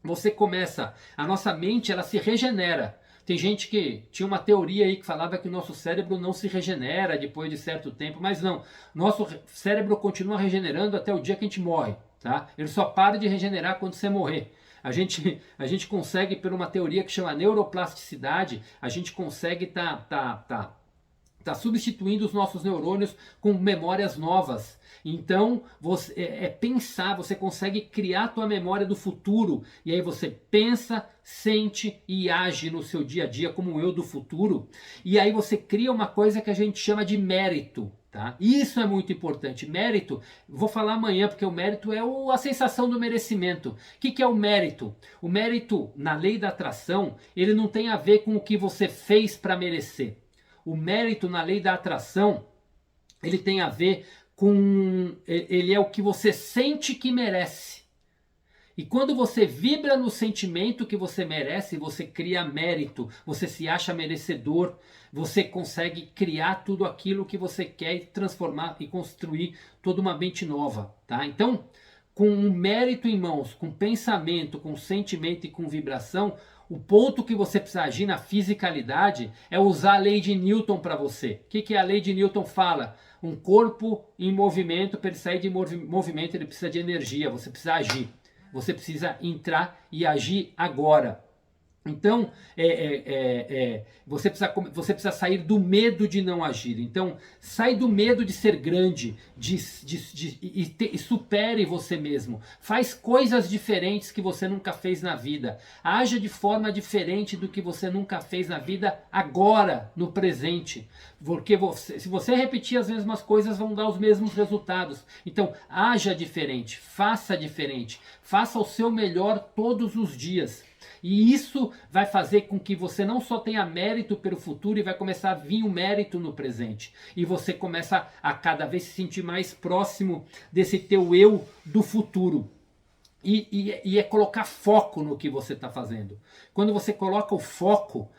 você começa, a nossa mente ela se regenera. Tem gente que tinha uma teoria aí que falava que o nosso cérebro não se regenera depois de certo tempo, mas não. Nosso cérebro continua regenerando até o dia que a gente morre, tá? Ele só para de regenerar quando você morrer. A gente consegue, por uma teoria que chama neuroplasticidade, a gente consegue tá substituindo os nossos neurônios com memórias novas. Então, pensar, você consegue criar a tua memória do futuro, e aí você pensa, sente e age no seu dia a dia como eu do futuro, e aí você cria uma coisa que a gente chama de mérito. Tá? Isso é muito importante. Mérito, vou falar amanhã, porque o mérito é a sensação do merecimento. O que é o mérito? O mérito, na lei da atração, ele não tem a ver com o que você fez para merecer. O mérito na lei da atração, ele tem a ver ele é o que você sente que merece. E quando você vibra no sentimento que você merece, você cria mérito, você se acha merecedor, você consegue criar tudo aquilo que você quer e transformar e construir toda uma mente nova, tá? Então, com um mérito em mãos, com pensamento, com sentimento e com vibração, o ponto que você precisa agir na fisicalidade é usar a lei de Newton para você. O que a lei de Newton fala? Um corpo em movimento, para ele sair de movimento, ele precisa de energia, você precisa agir. Você precisa entrar e agir agora. Então, você precisa sair do medo de não agir. Então, sai do medo de ser grande, e supere você mesmo. Faz coisas diferentes que você nunca fez na vida. Haja de forma diferente do que você nunca fez na vida agora, no presente. Porque se você repetir as mesmas coisas, vão dar os mesmos resultados. Então, haja diferente, faça o seu melhor todos os dias. E isso vai fazer com que você não só tenha mérito pelo futuro, e vai começar a vir o mérito no presente. E você começa a cada vez se sentir mais próximo desse teu eu do futuro. E é colocar foco no que você está fazendo. Quando você coloca o foco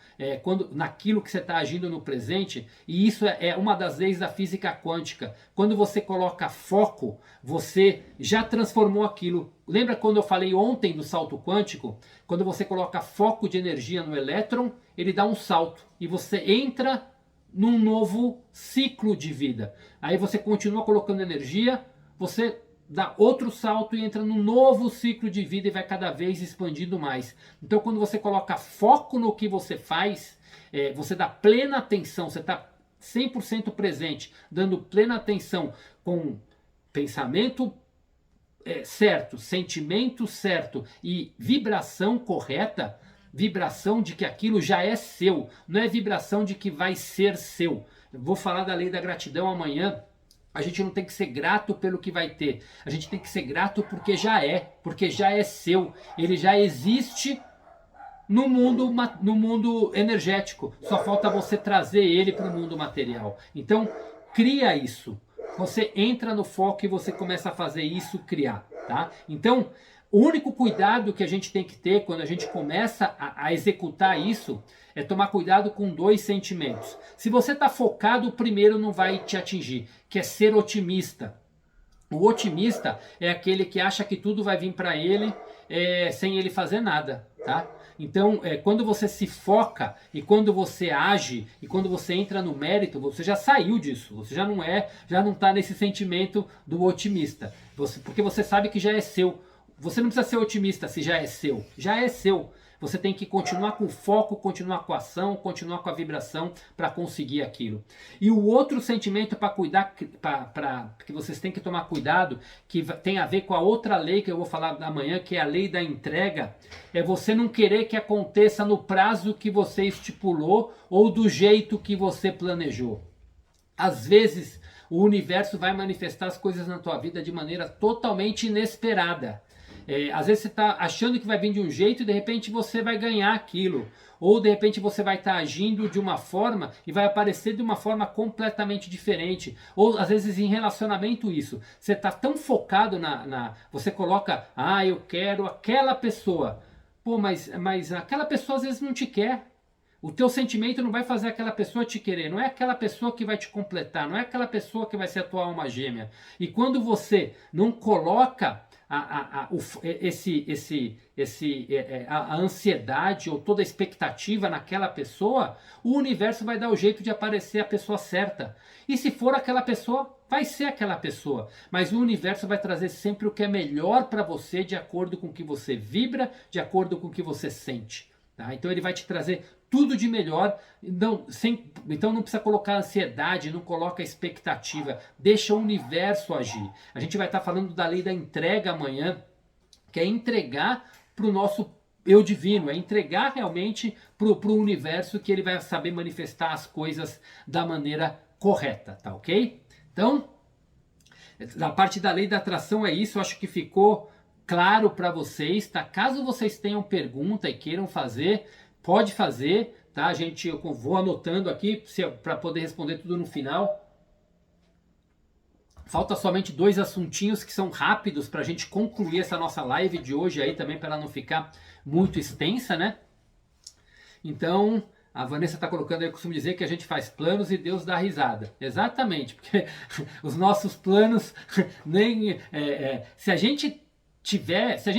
naquilo que você está agindo no presente, e isso é uma das leis da física quântica. Quando você coloca foco, você já transformou aquilo. Lembra quando eu falei ontem do salto quântico? Quando você coloca foco de energia no elétron, ele dá um salto e você entra num novo ciclo de vida. Aí você continua colocando energia, você dá outro salto e entra num novo ciclo de vida e vai cada vez expandindo mais. Então, quando você coloca foco no que você faz, você dá plena atenção, você está 100% presente, dando plena atenção com pensamento certo, sentimento certo e vibração correta, vibração de que aquilo já é seu, não é vibração de que vai ser seu. Eu vou falar da lei da gratidão amanhã. A gente não tem que ser grato pelo que vai ter. A gente tem que ser grato porque já é seu. Ele já existe no mundo energético. Só falta você trazer ele para o mundo material. Então, cria isso. Você entra no foco e você começa a fazer isso criar, tá? Então, o único cuidado que a gente tem que ter quando a gente começa a executar isso é tomar cuidado com dois sentimentos. Se você está focado, o primeiro não vai te atingir, que é ser otimista. O otimista é aquele que acha que tudo vai vir para ele sem ele fazer nada, tá? Então, quando você se foca e quando você age e quando você entra no mérito, você já saiu disso. Você já não está nesse sentimento do otimista. Porque você sabe que já é seu. Você não precisa ser otimista se já é seu. Já é seu. Você tem que continuar com o foco, continuar com a ação, continuar com a vibração para conseguir aquilo. E o outro sentimento para cuidar, que vocês têm que tomar cuidado, que tem a ver com a outra lei que eu vou falar amanhã, que é a lei da entrega, é você não querer que aconteça no prazo que você estipulou ou do jeito que você planejou. Às vezes, o universo vai manifestar as coisas na tua vida de maneira totalmente inesperada. Às vezes você está achando que vai vir de um jeito e de repente você vai ganhar aquilo. Ou de repente você vai estar agindo de uma forma e vai aparecer de uma forma completamente diferente. Ou às vezes em relacionamento isso. Você está tão focado você coloca, eu quero aquela pessoa. Pô, mas aquela pessoa às vezes não te quer. O teu sentimento não vai fazer aquela pessoa te querer, não é aquela pessoa que vai te completar, não é aquela pessoa que vai ser a tua alma gêmea. E quando você não coloca a ansiedade ou toda a expectativa naquela pessoa, o universo vai dar o jeito de aparecer a pessoa certa. E se for aquela pessoa, vai ser aquela pessoa. Mas o universo vai trazer sempre o que é melhor para você, de acordo com o que você vibra, de acordo com o que você sente. Tá? Então ele vai te trazer tudo de melhor, então não precisa colocar ansiedade, não coloca expectativa, deixa o universo agir. A gente vai estar falando da lei da entrega amanhã, que é entregar para o nosso eu divino, é entregar realmente para o universo, que ele vai saber manifestar as coisas da maneira correta, tá ok? Então, a parte da lei da atração é isso, eu acho que ficou claro para vocês, tá? Caso vocês tenham pergunta e queiram fazer, pode fazer, tá? Eu vou anotando aqui para poder responder tudo no final. Falta somente 2 assuntinhos que são rápidos para a gente concluir essa nossa live de hoje aí também, para ela não ficar muito extensa, né? Então, a Vanessa está colocando aí, eu costumo dizer que a gente faz planos e Deus dá risada. Exatamente, porque os nossos planos nem... se a gente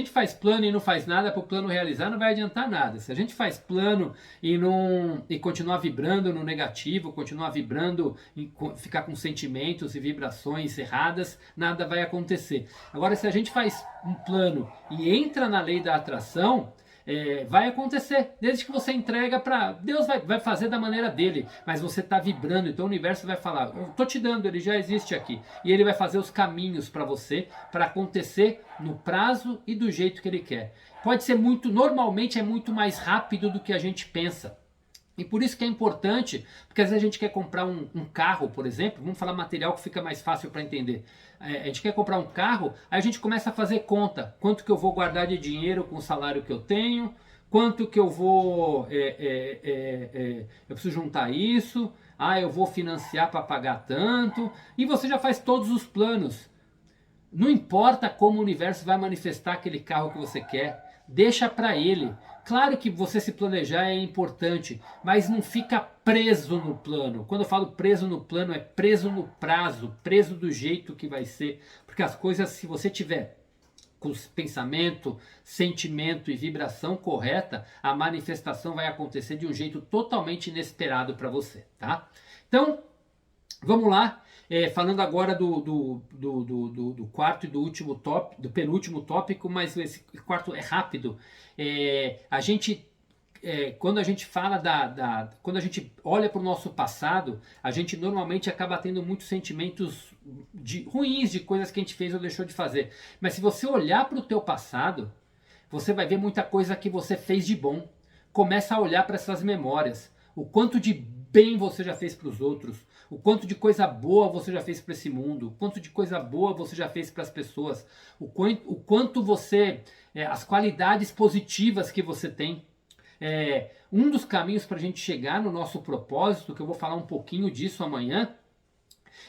faz plano e não faz nada para o plano realizar, não vai adiantar nada. Se a gente faz plano e continuar vibrando no negativo, continuar vibrando, ficar com sentimentos e vibrações erradas, nada vai acontecer. Agora, se a gente faz um plano e entra na lei da atração, vai acontecer, desde que você entrega para Deus, vai fazer da maneira dele, mas você está vibrando, então o universo vai falar, eu estou te dando, ele já existe aqui, e ele vai fazer os caminhos para você, para acontecer no prazo e do jeito que ele quer. Pode ser normalmente é muito mais rápido do que a gente pensa. E por isso que é importante, porque às vezes a gente quer comprar um carro, por exemplo, vamos falar material que fica mais fácil para entender. A gente quer comprar um carro, aí a gente começa a fazer conta. Quanto que eu vou guardar de dinheiro com o salário que eu tenho, quanto que eu vou... eu preciso juntar isso, eu vou financiar para pagar tanto, e você já faz todos os planos. Não importa como o universo vai manifestar aquele carro que você quer, deixa para ele. Claro que você se planejar é importante, mas não fica preso no plano. Quando eu falo preso no plano, é preso no prazo, preso do jeito que vai ser. Porque as coisas, se você tiver com pensamento, sentimento e vibração correta, a manifestação vai acontecer de um jeito totalmente inesperado para você, tá? Então, vamos lá. Falando agora do quarto e do último tópico, do penúltimo tópico, mas esse quarto é rápido. Quando a gente fala quando a gente olha para o nosso passado, a gente normalmente acaba tendo muitos sentimentos ruins de coisas que a gente fez ou deixou de fazer. Mas se você olhar para o teu passado, você vai ver muita coisa que você fez de bom. Começa a olhar para essas memórias. O quanto de bem você já fez para os outros, o quanto de coisa boa você já fez para esse mundo, o quanto de coisa boa você já fez para as pessoas, o quanto você, as qualidades positivas que você tem. Um dos caminhos para a gente chegar no nosso propósito, que eu vou falar um pouquinho disso amanhã,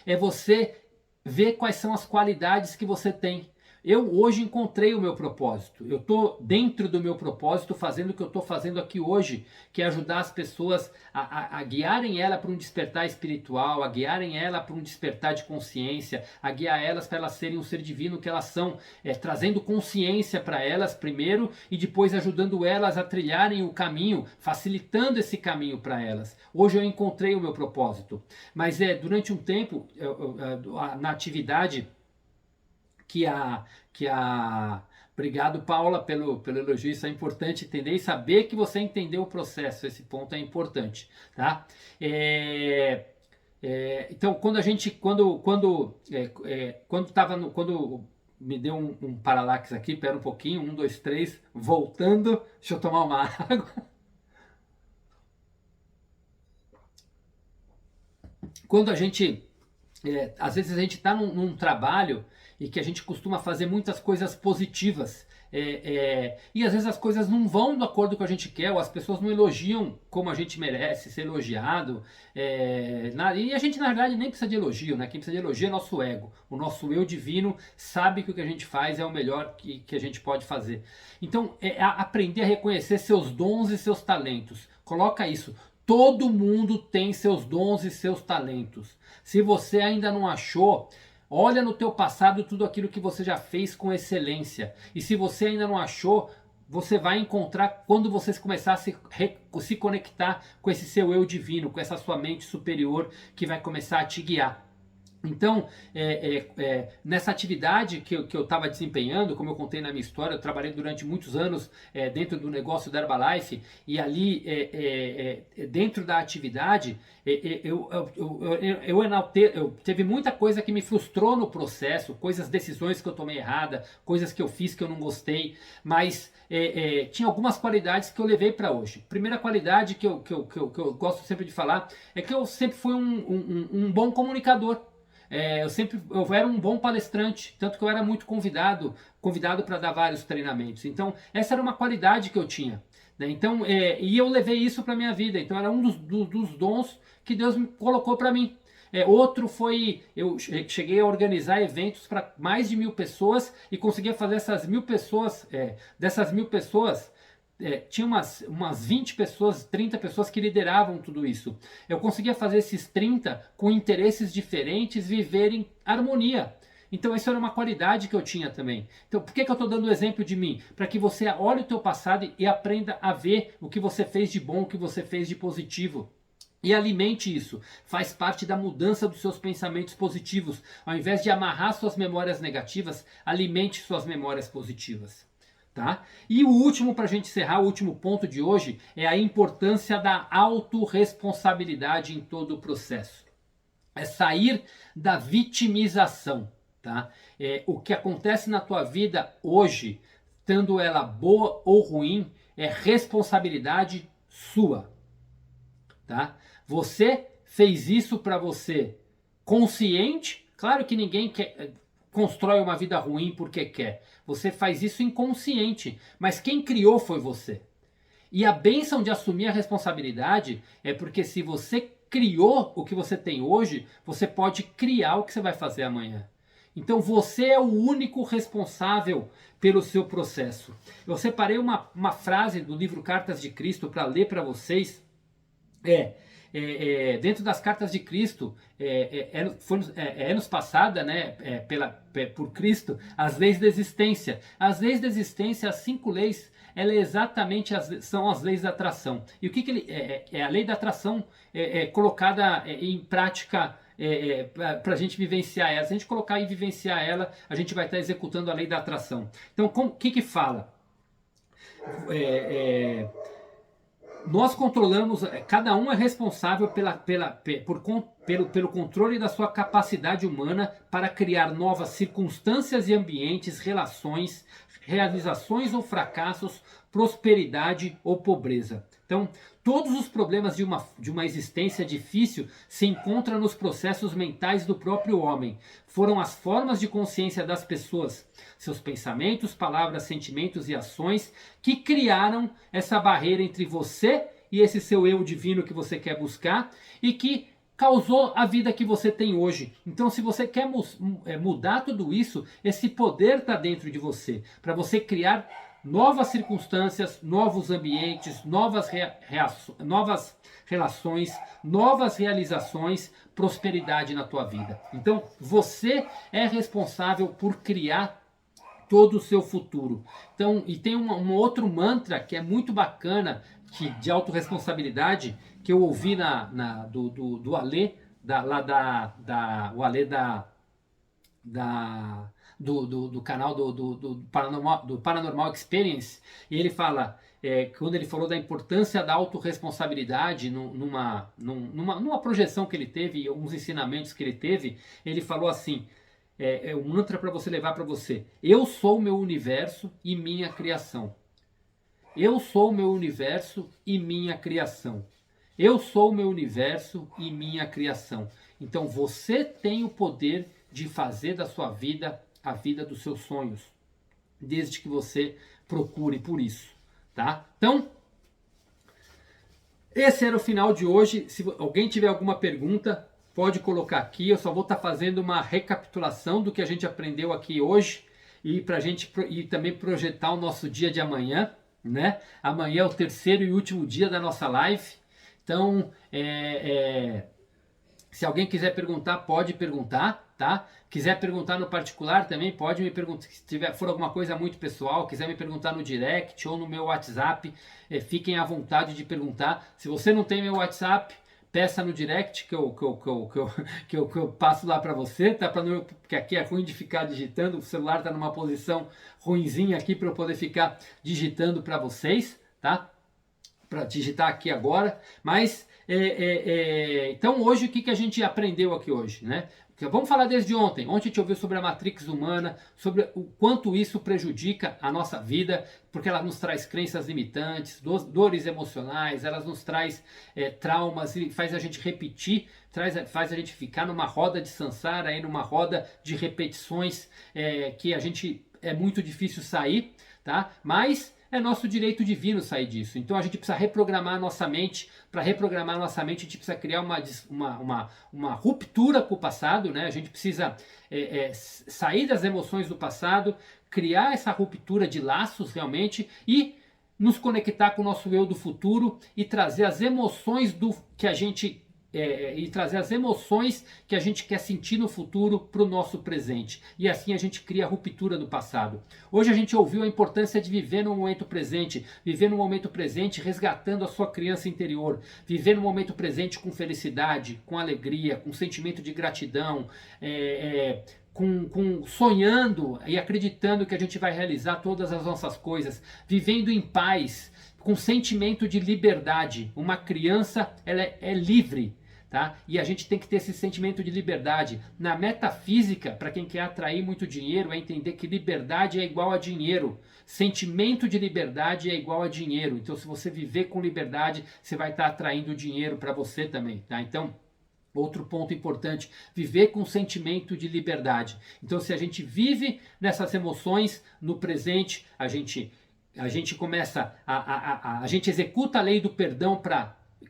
é você ver quais são as qualidades que você tem. Eu hoje encontrei o meu propósito, eu estou dentro do meu propósito fazendo o que eu estou fazendo aqui hoje, que é ajudar as pessoas a guiarem ela para um despertar espiritual, a guiarem ela para um despertar de consciência, a guiar elas para elas serem o ser divino que elas são, trazendo consciência para elas primeiro e depois ajudando elas a trilharem o caminho, facilitando esse caminho para elas. Hoje eu encontrei o meu propósito, mas durante um tempo, na atividade Obrigado, Paula, pelo elogio. Isso é importante entender e saber que você entendeu o processo. Esse ponto é importante, tá? Então, quando me deu um paralaxe aqui, pera um pouquinho, 1, 2, 3, voltando. Deixa eu tomar uma água. Quando a gente Às vezes a gente está num trabalho e que a gente costuma fazer muitas coisas positivas. E às vezes as coisas não vão do acordo com o que a gente quer, ou as pessoas não elogiam como a gente merece ser elogiado. E a gente, na verdade, nem precisa de elogio, né? Quem precisa de elogio é nosso ego. O nosso eu divino sabe que o que a gente faz é o melhor que a gente pode fazer. Então, aprender a reconhecer seus dons e seus talentos. Coloca isso. Todo mundo tem seus dons e seus talentos. Se você ainda não achou, olha no teu passado tudo aquilo que você já fez com excelência. E se você ainda não achou, você vai encontrar quando você começar a se conectar com esse seu eu divino, com essa sua mente superior que vai começar a te guiar. Então, nessa atividade que eu estava desempenhando, como eu contei na minha história, eu trabalhei durante muitos anos dentro do negócio da Herbalife, e ali dentro da atividade teve muita coisa que me frustrou no processo, decisões que eu tomei errada, coisas que eu fiz que eu não gostei, mas tinha algumas qualidades que eu levei para hoje. Primeira qualidade que eu gosto sempre de falar é que eu sempre fui um bom comunicador. Eu era um bom palestrante, tanto que eu era muito convidado para dar vários treinamentos. Então, essa era uma qualidade que eu tinha, né? Então, e eu levei isso para minha vida. Então, era um dos dons que Deus me colocou para mim. Outro foi, eu cheguei a organizar eventos para mais de 1.000 pessoas e conseguia fazer dessas 1.000 pessoas, tinha umas 20 pessoas, 30 pessoas que lideravam tudo isso. Eu conseguia fazer esses 30 com interesses diferentes viver em harmonia. Então isso era uma qualidade que eu tinha também. Então por que eu estou dando o exemplo de mim? Para que você olhe o teu passado e aprenda a ver o que você fez de bom, o que você fez de positivo. E alimente isso. Faz parte da mudança dos seus pensamentos positivos. Ao invés de amarrar suas memórias negativas, alimente suas memórias positivas. Tá? E o último, para a gente encerrar, o último ponto de hoje é a importância da autorresponsabilidade em todo o processo. É sair da vitimização. Tá? O que acontece na tua vida hoje, tanto ela boa ou ruim, é responsabilidade sua. Tá? Você fez isso para você consciente. Claro que ninguém constrói uma vida ruim porque quer. Você faz isso inconsciente, mas quem criou foi você. E a bênção de assumir a responsabilidade é porque se você criou o que você tem hoje, você pode criar o que você vai fazer amanhã. Então você é o único responsável pelo seu processo. Eu separei uma frase do livro Cartas de Cristo para ler para vocês. Dentro das cartas de Cristo, nos passada, né, por Cristo, as leis da existência. As leis da existência, as 5 leis, são as leis da atração. E o que ele a lei da atração colocada em prática para a gente vivenciar ela. Se a gente colocar e vivenciar ela, a gente vai estar executando a lei da atração. Então, o que fala? Nós controlamos, cada um é responsável pelo controle da sua capacidade humana para criar novas circunstâncias e ambientes, relações, realizações ou fracassos, prosperidade ou pobreza. Então, todos os problemas de uma existência difícil se encontram nos processos mentais do próprio homem. Foram as formas de consciência das pessoas, seus pensamentos, palavras, sentimentos e ações que criaram essa barreira entre você e esse seu eu divino que você quer buscar e que causou a vida que você tem hoje. Então, se você quer mudar tudo isso, esse poder está dentro de você, para você criar novas circunstâncias, novos ambientes, novas relações, novas realizações, prosperidade na tua vida. Então, você é responsável por criar todo o seu futuro. Então, e tem um outro mantra que é muito bacana, de autorresponsabilidade, que eu ouvi do Alê, o Alê do canal do Paranormal Experience, e ele fala, quando ele falou da importância da autorresponsabilidade numa projeção que ele teve, uns ensinamentos que ele teve, ele falou assim, um mantra para você levar para você: eu sou meu universo e minha criação. Eu sou meu universo e minha criação. Eu sou meu universo e minha criação. Então você tem o poder de fazer da sua vida a vida dos seus sonhos, desde que você procure por isso, tá? Então, esse era o final de hoje. Se alguém tiver alguma pergunta, pode colocar aqui. Eu só vou estar fazendo uma recapitulação do que a gente aprendeu aqui hoje e para a gente e também projetar o nosso dia de amanhã, né? Amanhã é o terceiro e último dia da nossa live. Então, se alguém quiser perguntar, pode perguntar, tá? Quiser perguntar no particular também, pode me perguntar. Se for alguma coisa muito pessoal, quiser me perguntar no direct ou no meu WhatsApp, fiquem à vontade de perguntar. Se você não tem meu WhatsApp, peça no direct que eu passo lá para você, tá? Porque aqui é ruim de ficar digitando, o celular está numa posição ruinzinha aqui para eu poder ficar digitando para vocês, tá? Para digitar aqui agora, mas então hoje o que a gente aprendeu aqui hoje, né? Vamos falar desde ontem. Ontem a gente ouviu sobre a matrix humana, sobre o quanto isso prejudica a nossa vida, porque ela nos traz crenças limitantes, dores emocionais, ela nos traz traumas e faz a gente repetir, faz a gente ficar numa roda de samsara, aí numa roda de repetições que a gente é muito difícil sair, tá? Mas é nosso direito divino sair disso. Então a gente precisa reprogramar a nossa mente. Para reprogramar a nossa mente, a gente precisa criar uma ruptura com o passado, né? A gente precisa sair das emoções do passado, criar essa ruptura de laços realmente e nos conectar com o nosso eu do futuro e trazer as emoções que a gente quer sentir no futuro para o nosso presente. E assim a gente cria a ruptura do passado. Hoje a gente ouviu a importância de viver no momento presente, resgatando a sua criança interior, viver no momento presente com felicidade, com alegria, com sentimento de gratidão, sonhando e acreditando que a gente vai realizar todas as nossas coisas, vivendo em paz, com sentimento de liberdade. Uma criança, ela é livre, tá? E a gente tem que ter esse sentimento de liberdade. Na metafísica, para quem quer atrair muito dinheiro, é entender que liberdade é igual a dinheiro. Sentimento de liberdade é igual a dinheiro. Então, se você viver com liberdade, você vai estar atraindo dinheiro para você também, tá? Então, outro ponto importante, viver com sentimento de liberdade. Então, se a gente vive nessas emoções no presente, a gente começa, a gente executa a lei do perdão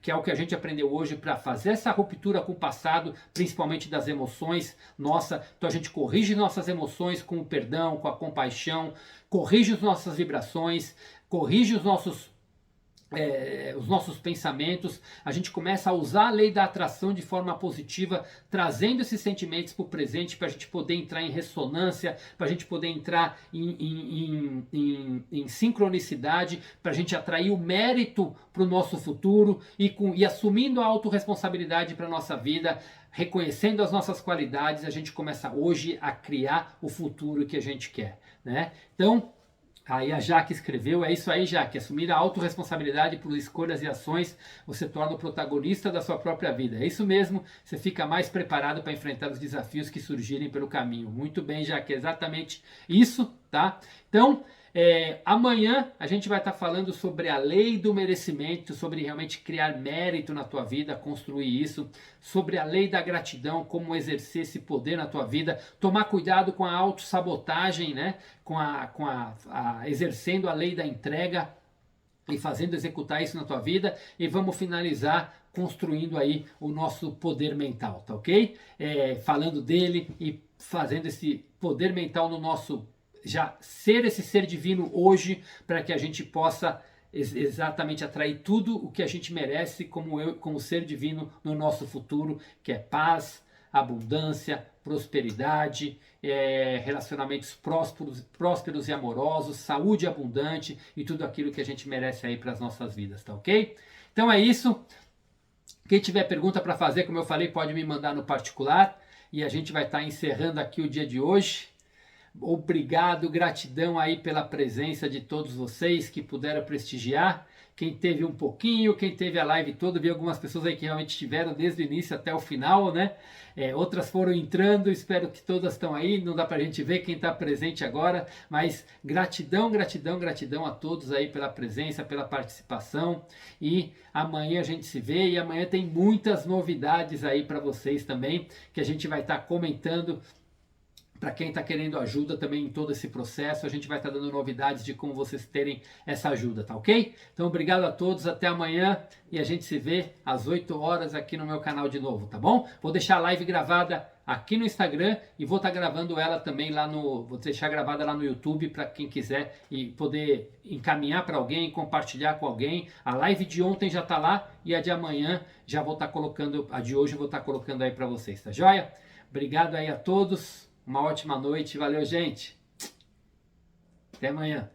que é o que a gente aprendeu hoje, para fazer essa ruptura com o passado, principalmente das emoções, então a gente corrige nossas emoções com o perdão, com a compaixão, corrige as nossas vibrações, corrige os nossos pensamentos, a gente começa a usar a lei da atração de forma positiva, trazendo esses sentimentos para o presente, para a gente poder entrar em ressonância, para a gente poder entrar em sincronicidade, para a gente atrair o mérito para o nosso futuro e assumindo a autorresponsabilidade para a nossa vida, reconhecendo as nossas qualidades, a gente começa hoje a criar o futuro que a gente quer, né? Então, aí a Jaque escreveu, é isso aí, Jaque, assumir a autorresponsabilidade por escolhas e ações, você torna o protagonista da sua própria vida. É isso mesmo, você fica mais preparado para enfrentar os desafios que surgirem pelo caminho. Muito bem, Jaque, exatamente isso, tá? Então, amanhã a gente vai estar falando sobre a lei do merecimento, sobre realmente criar mérito na tua vida, construir isso, sobre a lei da gratidão, como exercer esse poder na tua vida, tomar cuidado com a autossabotagem, né? Exercendo a lei da entrega e fazendo executar isso na tua vida, e vamos finalizar construindo aí o nosso poder mental, tá ok? Falando dele e fazendo esse poder mental no nosso já ser esse ser divino hoje, para que a gente possa exatamente atrair tudo o que a gente merece como ser divino no nosso futuro, que é paz, abundância, prosperidade, relacionamentos prósperos e amorosos, saúde abundante e tudo aquilo que a gente merece aí para as nossas vidas, tá ok? Então é isso. Quem tiver pergunta para fazer, como eu falei, pode me mandar no particular e a gente vai estar encerrando aqui o dia de hoje. Obrigado, gratidão aí pela presença de todos vocês que puderam prestigiar. Quem teve um pouquinho, quem teve a live toda, vi algumas pessoas aí que realmente estiveram desde o início até o final, né? Outras foram entrando, espero que todas estão aí, não dá pra gente ver quem está presente agora, mas gratidão, gratidão, gratidão a todos aí pela presença, pela participação, e amanhã a gente se vê, e amanhã tem muitas novidades aí para vocês também, que a gente vai estar comentando. Para quem está querendo ajuda também em todo esse processo, a gente vai estar dando novidades de como vocês terem essa ajuda, tá ok? Então, obrigado a todos, até amanhã e a gente se vê às 8 horas aqui no meu canal de novo, tá bom? Vou deixar a live gravada aqui no Instagram e vou estar gravando ela também lá no... Vou deixar gravada lá no YouTube para quem quiser e poder encaminhar para alguém, compartilhar com alguém. A live de ontem já está lá e a de amanhã já vou estar colocando, a de hoje eu vou estar colocando aí para vocês, tá joia? Obrigado aí a todos. Uma ótima noite. Valeu, gente. Até amanhã.